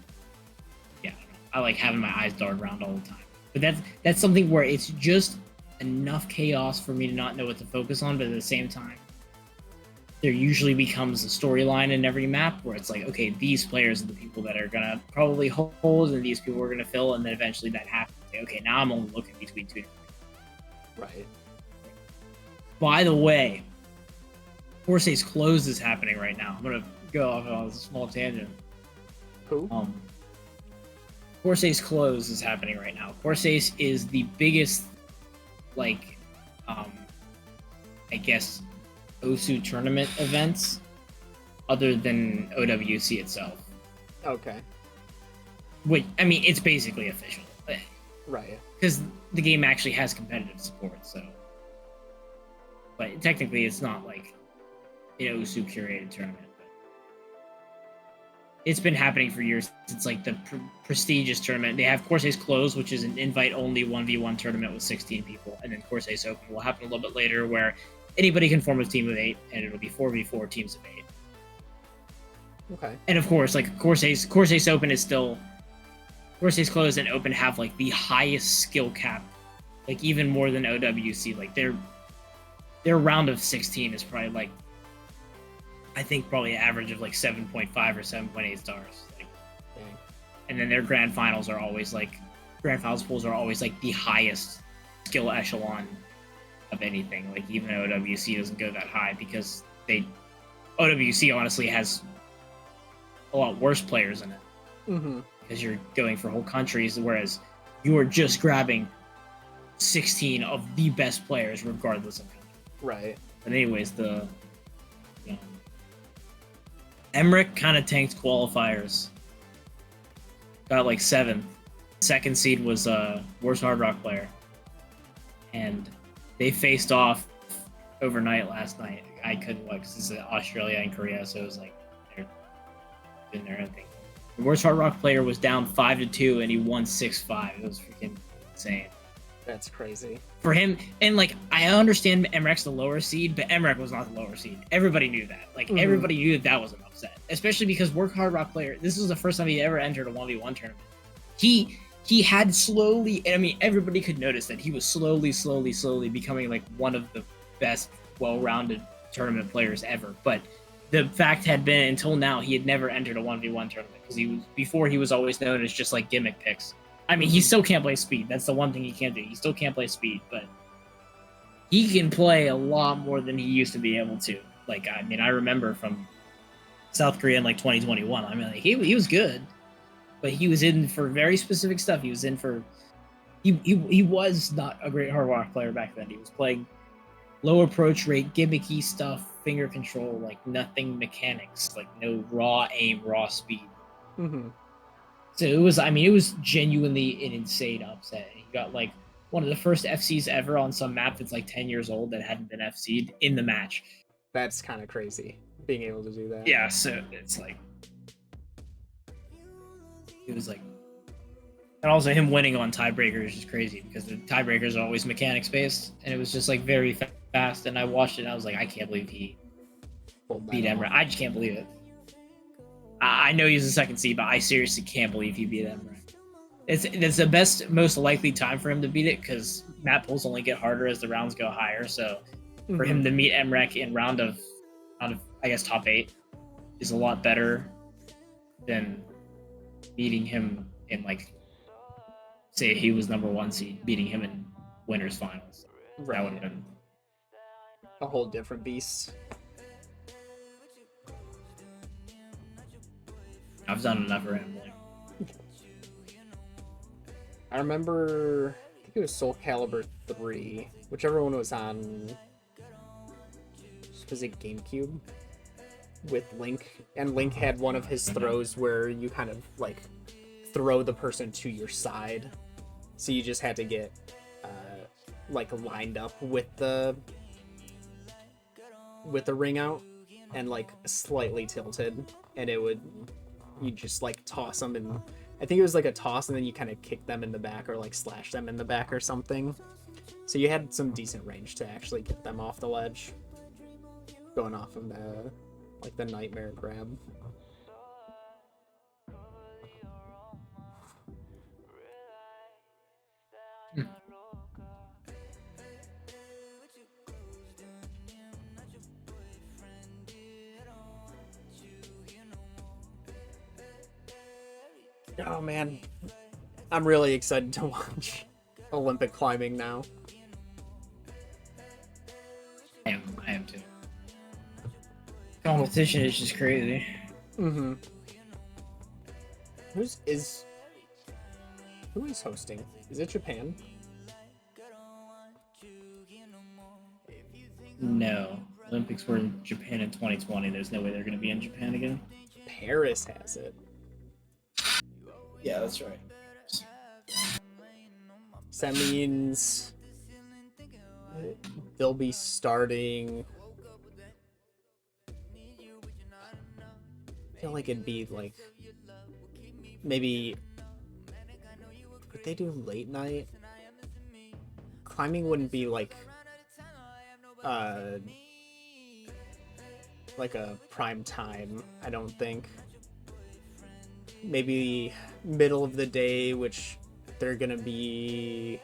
yeah, I like having my eyes dart around all the time. But that's something where it's just enough chaos for me to not know what to focus on, but at the same time, there usually becomes a storyline in every map where it's like, okay, these players are the people that are gonna probably hold, and these people are gonna fill, and then eventually that happens. Okay, now I'm only looking between two. Right. By the way, Corsair's Close is happening right now. I'm gonna go off on a small tangent. Who? Corsair's Close is happening right now. Corsair's is the biggest, like, I guess, Osu tournament events, other than OWC itself. Okay. Which, I mean, it's basically official. Right. Because the game actually has competitive support, so. But technically, it's not like an Osu curated tournament. But it's been happening for years. It's like the prestigious tournament. They have Corsair's Close, which is an invite-only 1v1 tournament with 16 people, and then Corsair's Open will happen a little bit later, where anybody can form a team of 8, and it'll be 4v4 teams of 8. Okay. And of course, like Corsair's Open is still Corsair's Close and Open have like the highest skill cap, like even more than OWC. Like their round of 16 is probably like, I think probably an average of like 7.5 or 7.8 stars. Like, Dang. and then their grand finals are always like grand finals pools are always like the highest skill echelon of anything. Like even OWC doesn't go that high because OWC honestly has a lot worse players in it. Mm-hmm. Because you're going for whole countries, whereas you are just grabbing 16 of the best players regardless of country. Right. But anyways, Emmerich kind of tanked qualifiers. Got like 7th. Second seed was worst Hard Rock player. And they faced off overnight last night. I couldn't watch because it's Australia and Korea, so it was like they're doing their own thing. The worst Hard Rock player was down 5-2 and he won 6-5. It was freaking insane. That's crazy. For him, and like I understand Emmerich the lower seed, but Emmerich was not the lower seed. Everybody knew that. Like everybody knew that was an upset, especially because Work Hard Rock player. This was the first time he ever entered a 1v1 tournament. He had slowly. I mean, everybody could notice that he was slowly becoming like one of the best, well-rounded tournament players ever. But the fact had been until now he had never entered a 1v1 tournament because he was always known as just like gimmick picks. I mean, he still can't play speed. That's the one thing he can't do. He still can't play speed, but he can play a lot more than he used to be able to. Like, I mean, I remember from South Korea in like 2021. I mean, like, he was good, but he was in for very specific stuff. He was in for he was not a great hard rock player back then. He was playing low approach rate, gimmicky stuff, finger control, like nothing mechanics, like no raw aim, raw speed. Mm-hmm. So it was genuinely an insane upset. He got like one of the first FCs ever on some map that's like 10 years old that hadn't been FC'd in the match. That's kind of crazy, being able to do that. Yeah, so it's like it was like, and also him winning on tiebreakers is just crazy because the tiebreakers are always mechanics based, and it was just like very fast. And I watched it, and I was like, I can't believe he beat Emmerich. I just can't believe it. I know he's the second seed, but I seriously can't believe he beat Emmerich. It's the best, most likely time for him to beat it because map pools only get harder as the rounds go higher. So for him to meet Emmerich in round of I guess top 8 is a lot better than beating him in like say he was number 1 seed, beating him in winners finals. That would have Right. been A whole different beast. I've done enough for him. Like, I remember, I think it was Soul Calibur 3, whichever one was on, was it GameCube? With Link, and Link had one of his throws where you kind of like throw the person to your side, so you just had to get like lined up with the ring out and like slightly tilted, and you just like toss them, and I think it was like a toss, and then you kind of kick them in the back or like slash them in the back or something, so you had some decent range to actually get them off the ledge going off of the nightmare grab. Oh man, I'm really excited to watch Olympic climbing now. I am too. Competition is just crazy. Mm-hmm. Who is hosting? Is it Japan? No. Olympics were in Japan in 2020. There's no way they're going to be in Japan again. Paris has it. Yeah, that's right. So that means they'll be starting. I feel like it'd be like maybe. Would they do late night? Climbing wouldn't be like a prime time, I don't think. Maybe middle of the day, which they're gonna be.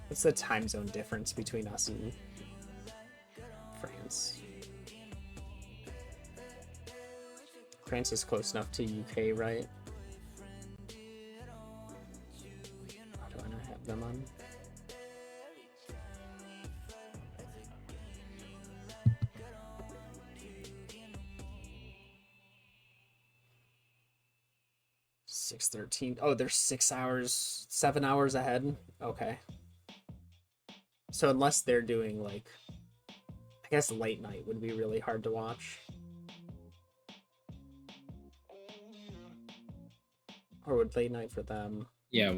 What's the time zone difference between us and France? France is close enough to UK, right? Why do I not have them on? $6:13. Oh, they're 7 hours ahead. Okay. So unless they're doing like, I guess late night would be really hard to watch. Or would late night for them? Yeah.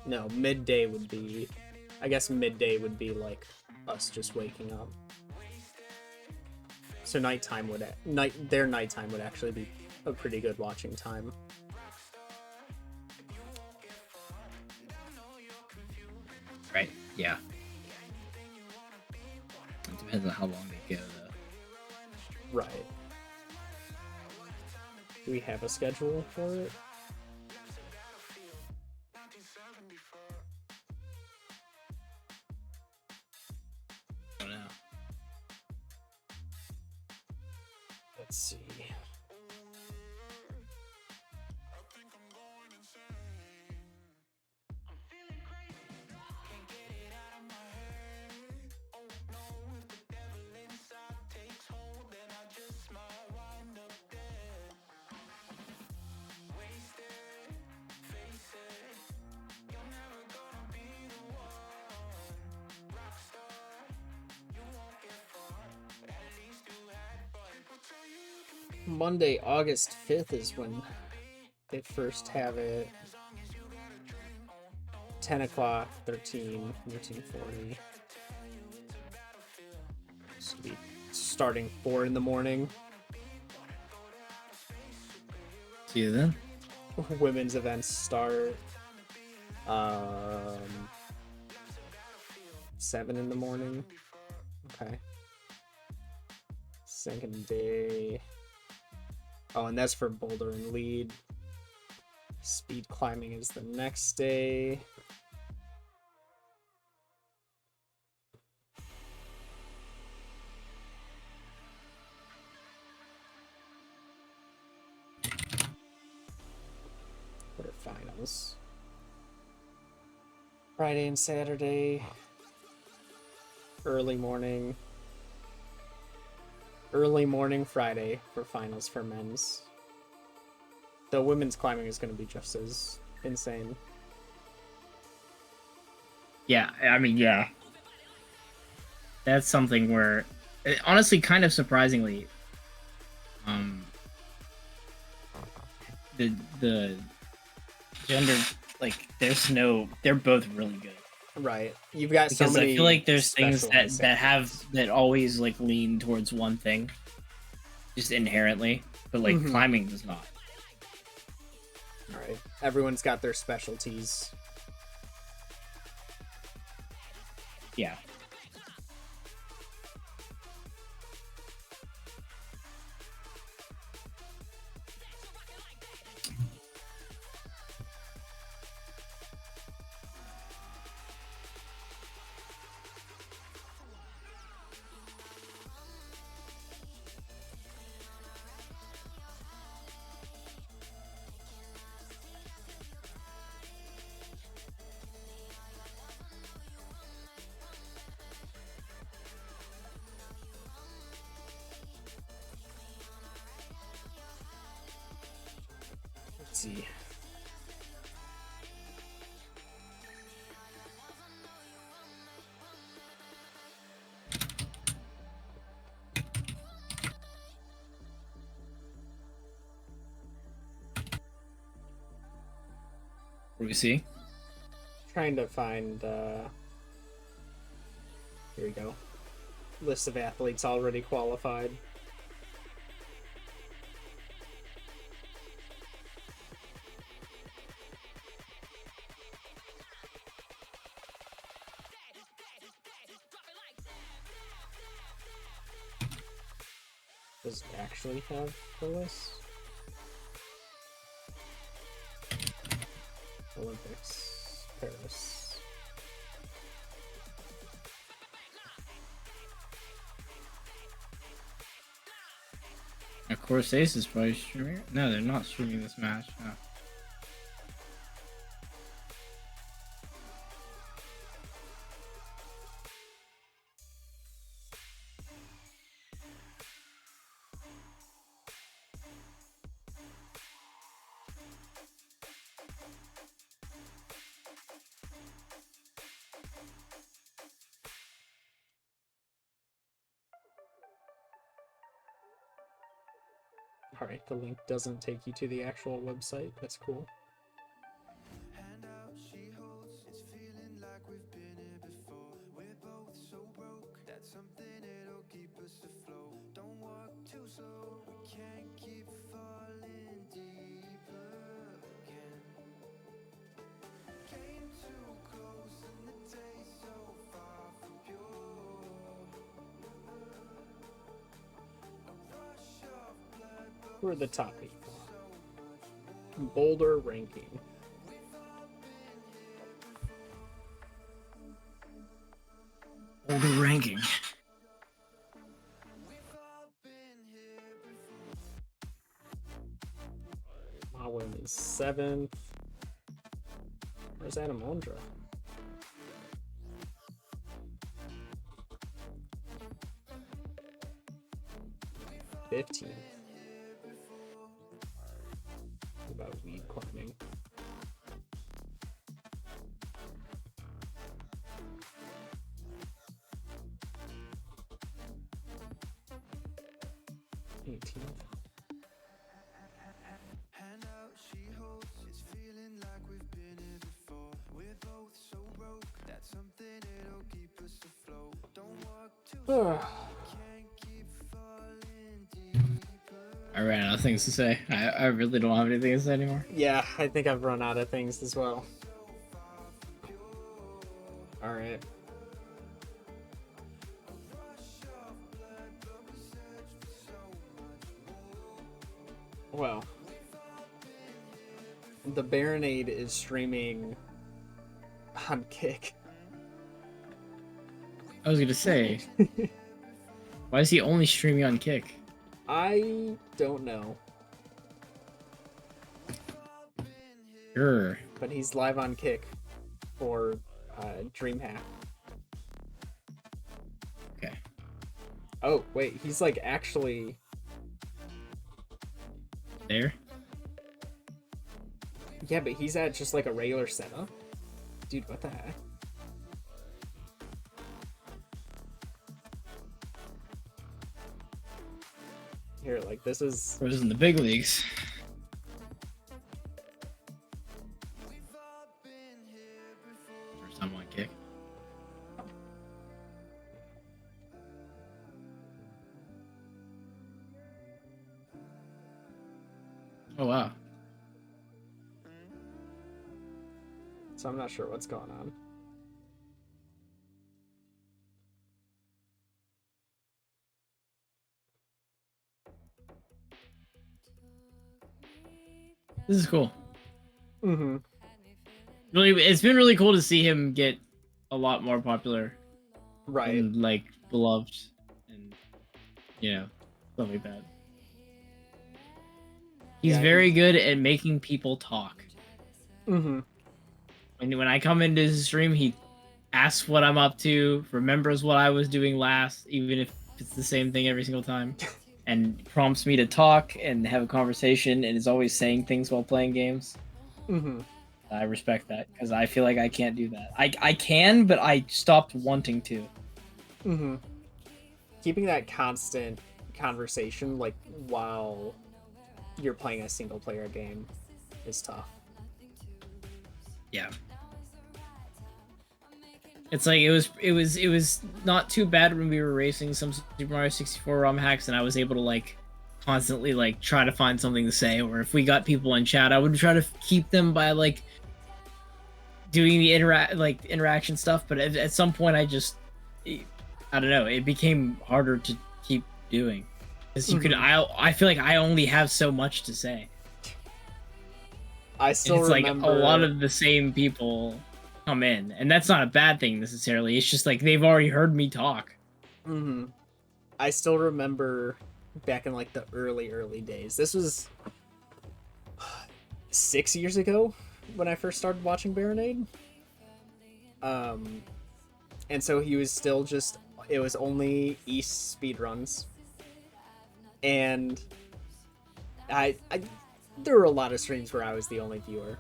No, midday would be. I guess midday would be like us just waking up. So their nighttime would actually be a pretty good watching time. Right. Yeah. It depends on how long they go, though. Right. Do we have a schedule for it? I don't know. Let's see. Monday, August 5th is when they first have it. 10 o'clock, 13:40. So be starting 4 in the morning. See you then. Women's events start 7 in the morning. Okay. Second day. Oh, and that's for boulder and lead. Speed climbing is the next day. finals. Friday and Saturday. Early morning Friday for finals for men's. The women's climbing is going to be just as insane. Yeah, I mean, yeah. That's something where, honestly, kind of surprisingly, the gender, like, they're both really good. Right. You've got so Because many I feel like there's things specialized samples. that always like lean towards one thing, just inherently, but like Mhm. climbing does not. Right. Everyone's got their specialties. Yeah. Let's see. What do we see? Trying to find here we go. List of athletes already qualified. Does it actually have the list? Olympics, Paris. Of course, Ace is probably streaming. No, they're not streaming this match. No. Alright, the link doesn't take you to the actual website. That's cool. Handout she holds, it's feeling like we've been here before. We're both so broke, that's something that'll keep us afloat. Don't walk too slow, we can't keep falling deeper again. Came too close and the taste so far from pure. A rush of blood, but Who are the top 8? Boulder ranking. Older ranking. Mawin is 7th. Where's Adam Ondra? $15. What about weed climbing? Handout she holds, it's feeling like we've been here before. We're both so broke, that's something that'll keep us afloat. Don't walk too slow, can't keep falling deeper. I ran out of things to say. I really don't have anything to say anymore. Yeah, I think I've run out of things as well. Alright. Well, the Baronade is streaming on Kick. I was gonna say, why is he only streaming on Kick? I don't know. Sure. but he's live on Kick or DreamHack. Okay. Oh wait, he's like actually. There. Yeah, but he's at just like a regular setup. Dude, what the heck? Here, like this is. Or is in the big leagues. First time on Kick. Oh wow. So I'm not sure what's going on. This is cool. Mm-hmm. Really, it's been really cool to see him get a lot more popular Right. and like beloved, and you know, stuff like that. He's Yeah, very good at making people talk. Mm-hmm. When I come into his stream, he asks what I'm up to, remembers what I was doing last, even if it's the same thing every single time, and prompts me to talk and have a conversation, and is always saying things while playing games. Mm-hmm. I respect that because I feel like I can't do that. I can, but I stopped wanting to. Mm-hmm. Keeping that constant conversation, like, while you're playing a single player game is tough. Yeah. It's like it was not too bad when we were racing some Super Mario 64 ROM hacks and I was able to like constantly like try to find something to say, or if we got people in chat, I would try to keep them by like doing the interaction stuff, but at some point I don't know, it became harder to keep doing. Because you could I feel like I only have so much to say. I still It's remember like a lot of the same people come in, and that's not a bad thing necessarily. It's just like they've already heard me talk. Mm-hmm. I still remember back in like the early days. This was 6 years ago when I first started watching Baronade. And so he was still just, it was only East speedruns. And I there were a lot of streams where I was the only viewer.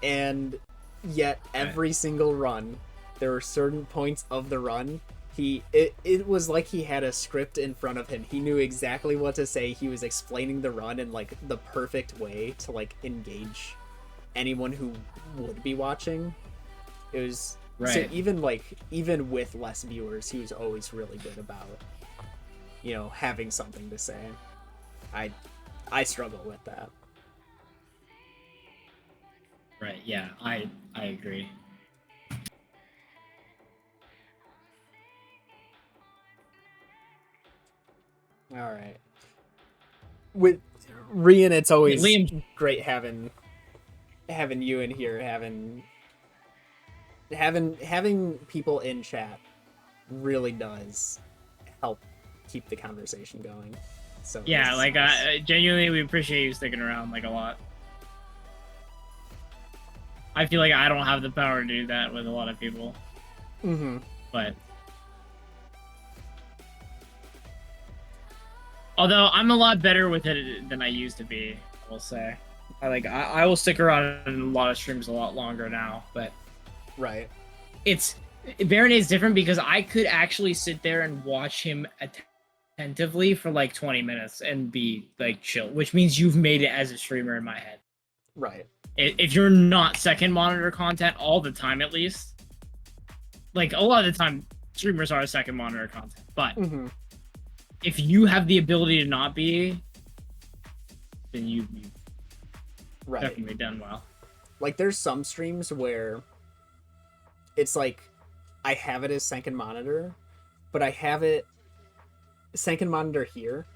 And yet every single run, there were certain points of the run, it was like he had a script in front of him. He knew exactly what to say. He was explaining the run in like the perfect way to like engage anyone who would be watching. It was Right. So even with less viewers, he was always really good about, you know, having something to say. I struggle with that. Right, yeah, I agree. All right. With Rian, it's always Liam. great having you in here, having people in chat really does help keep the conversation going. So Yeah, it's like nice. genuinely, we appreciate you sticking around like a lot. I feel like I don't have the power to do that with a lot of people, Mm-hmm. but although I'm a lot better with it than I used to be, I will say. I will stick around in a lot of streams a lot longer now, but Right. Baronade's different because I could actually sit there and watch him attentively for like 20 minutes and be like chill, which means you've made it as a streamer in my head. Right. If you're not second monitor content all the time, at least, like a lot of the time streamers are second monitor content, but Mm-hmm. if you have the ability to not be, then you've Right. definitely done well. Like there's some streams where it's like I have it as second monitor, but I have it second monitor here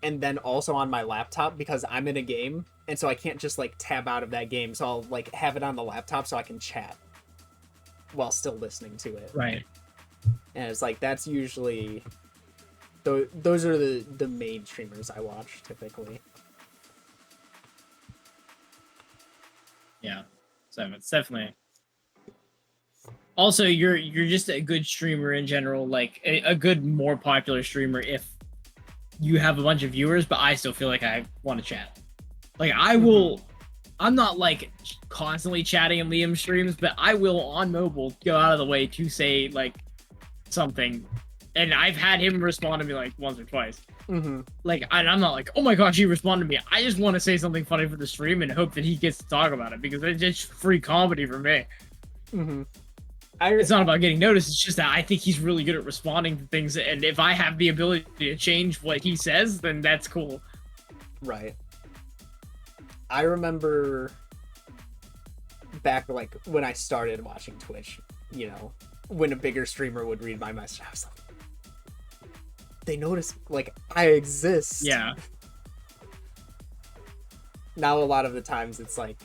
and then also on my laptop because I'm in a game, and so I can't just like tab out of that game, so I'll like have it on the laptop so I can chat while still listening to it. Right. And it's like that's usually those are the main streamers I watch typically. Yeah, so it's definitely. Also, you're just a good streamer in general, like a good, more popular streamer if you have a bunch of viewers. But I still feel like I want to chat. Like I will. I'm not like constantly chatting in Liam streams, but I will on mobile go out of the way to say like something, and I've had him respond to me like once or twice. Like, and I'm not like, oh my gosh, he responded to me. I just want to say something funny for the stream and hope that he gets to talk about it because it's just free comedy for me. It's not about getting noticed. It's just that I think he's really good at responding to things, and if I have the ability to change what he says, then that's cool. Right. I remember back like when I started watching Twitch, you know, when a bigger streamer would read my message, I was like, they notice like I exist. Yeah. Now a lot of the times it's like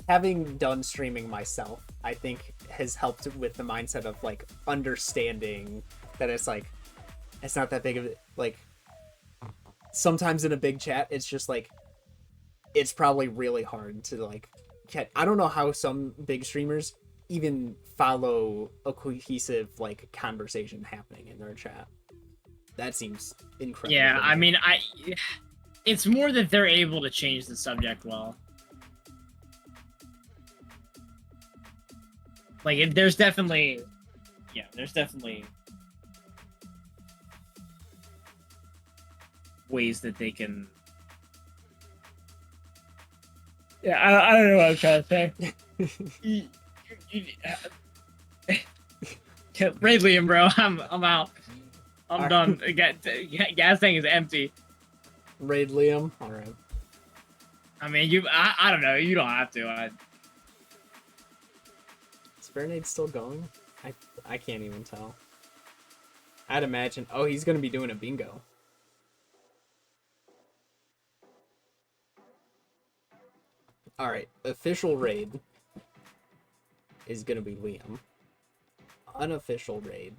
having done streaming myself, I think has helped with the mindset of like understanding that it's like it's not that big of like sometimes in a big chat it's just like it's probably really hard to like catch. I don't know how some big streamers even follow a cohesive like conversation happening in their chat. That seems incredible. Yeah, I mean, it's more that they're able to change the subject well. Like, there's definitely ways that they can. Yeah, I don't know what I'm trying to say. Raid Liam, bro. I'm out. I'm done. Gas tank is empty. Raid Liam. All right. I mean, I don't know. You don't have to. Is Bernade still going? I can't even tell. I'd imagine. Oh, he's gonna be doing a bingo. All right. Official raid is gonna be Liam. Unofficial raid.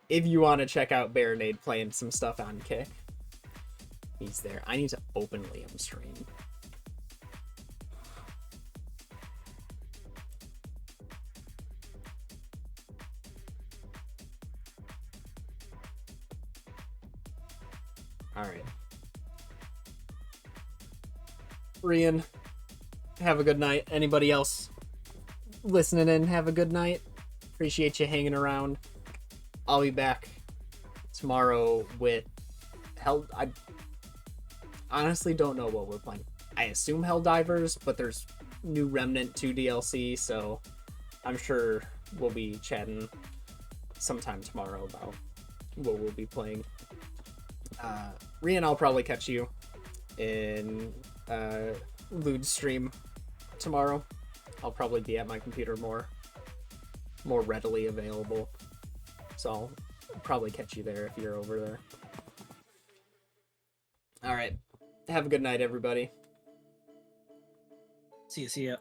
If you want to check out Baronade playing some stuff on Kick, he's there. I need to open Liam's stream. Alright. Rian, have a good night. Anybody else listening in, have a good night. Appreciate you hanging around. I'll be back tomorrow with I honestly don't know what we're playing. I assume Helldivers, but there's new Remnant 2 DLC, so I'm sure we'll be chatting sometime tomorrow about what we'll be playing. Rian, I'll probably catch you in Lude's stream tomorrow. I'll probably be at my computer more readily available. So I'll probably catch you there if you're over there. Alright. Have a good night, everybody. See ya.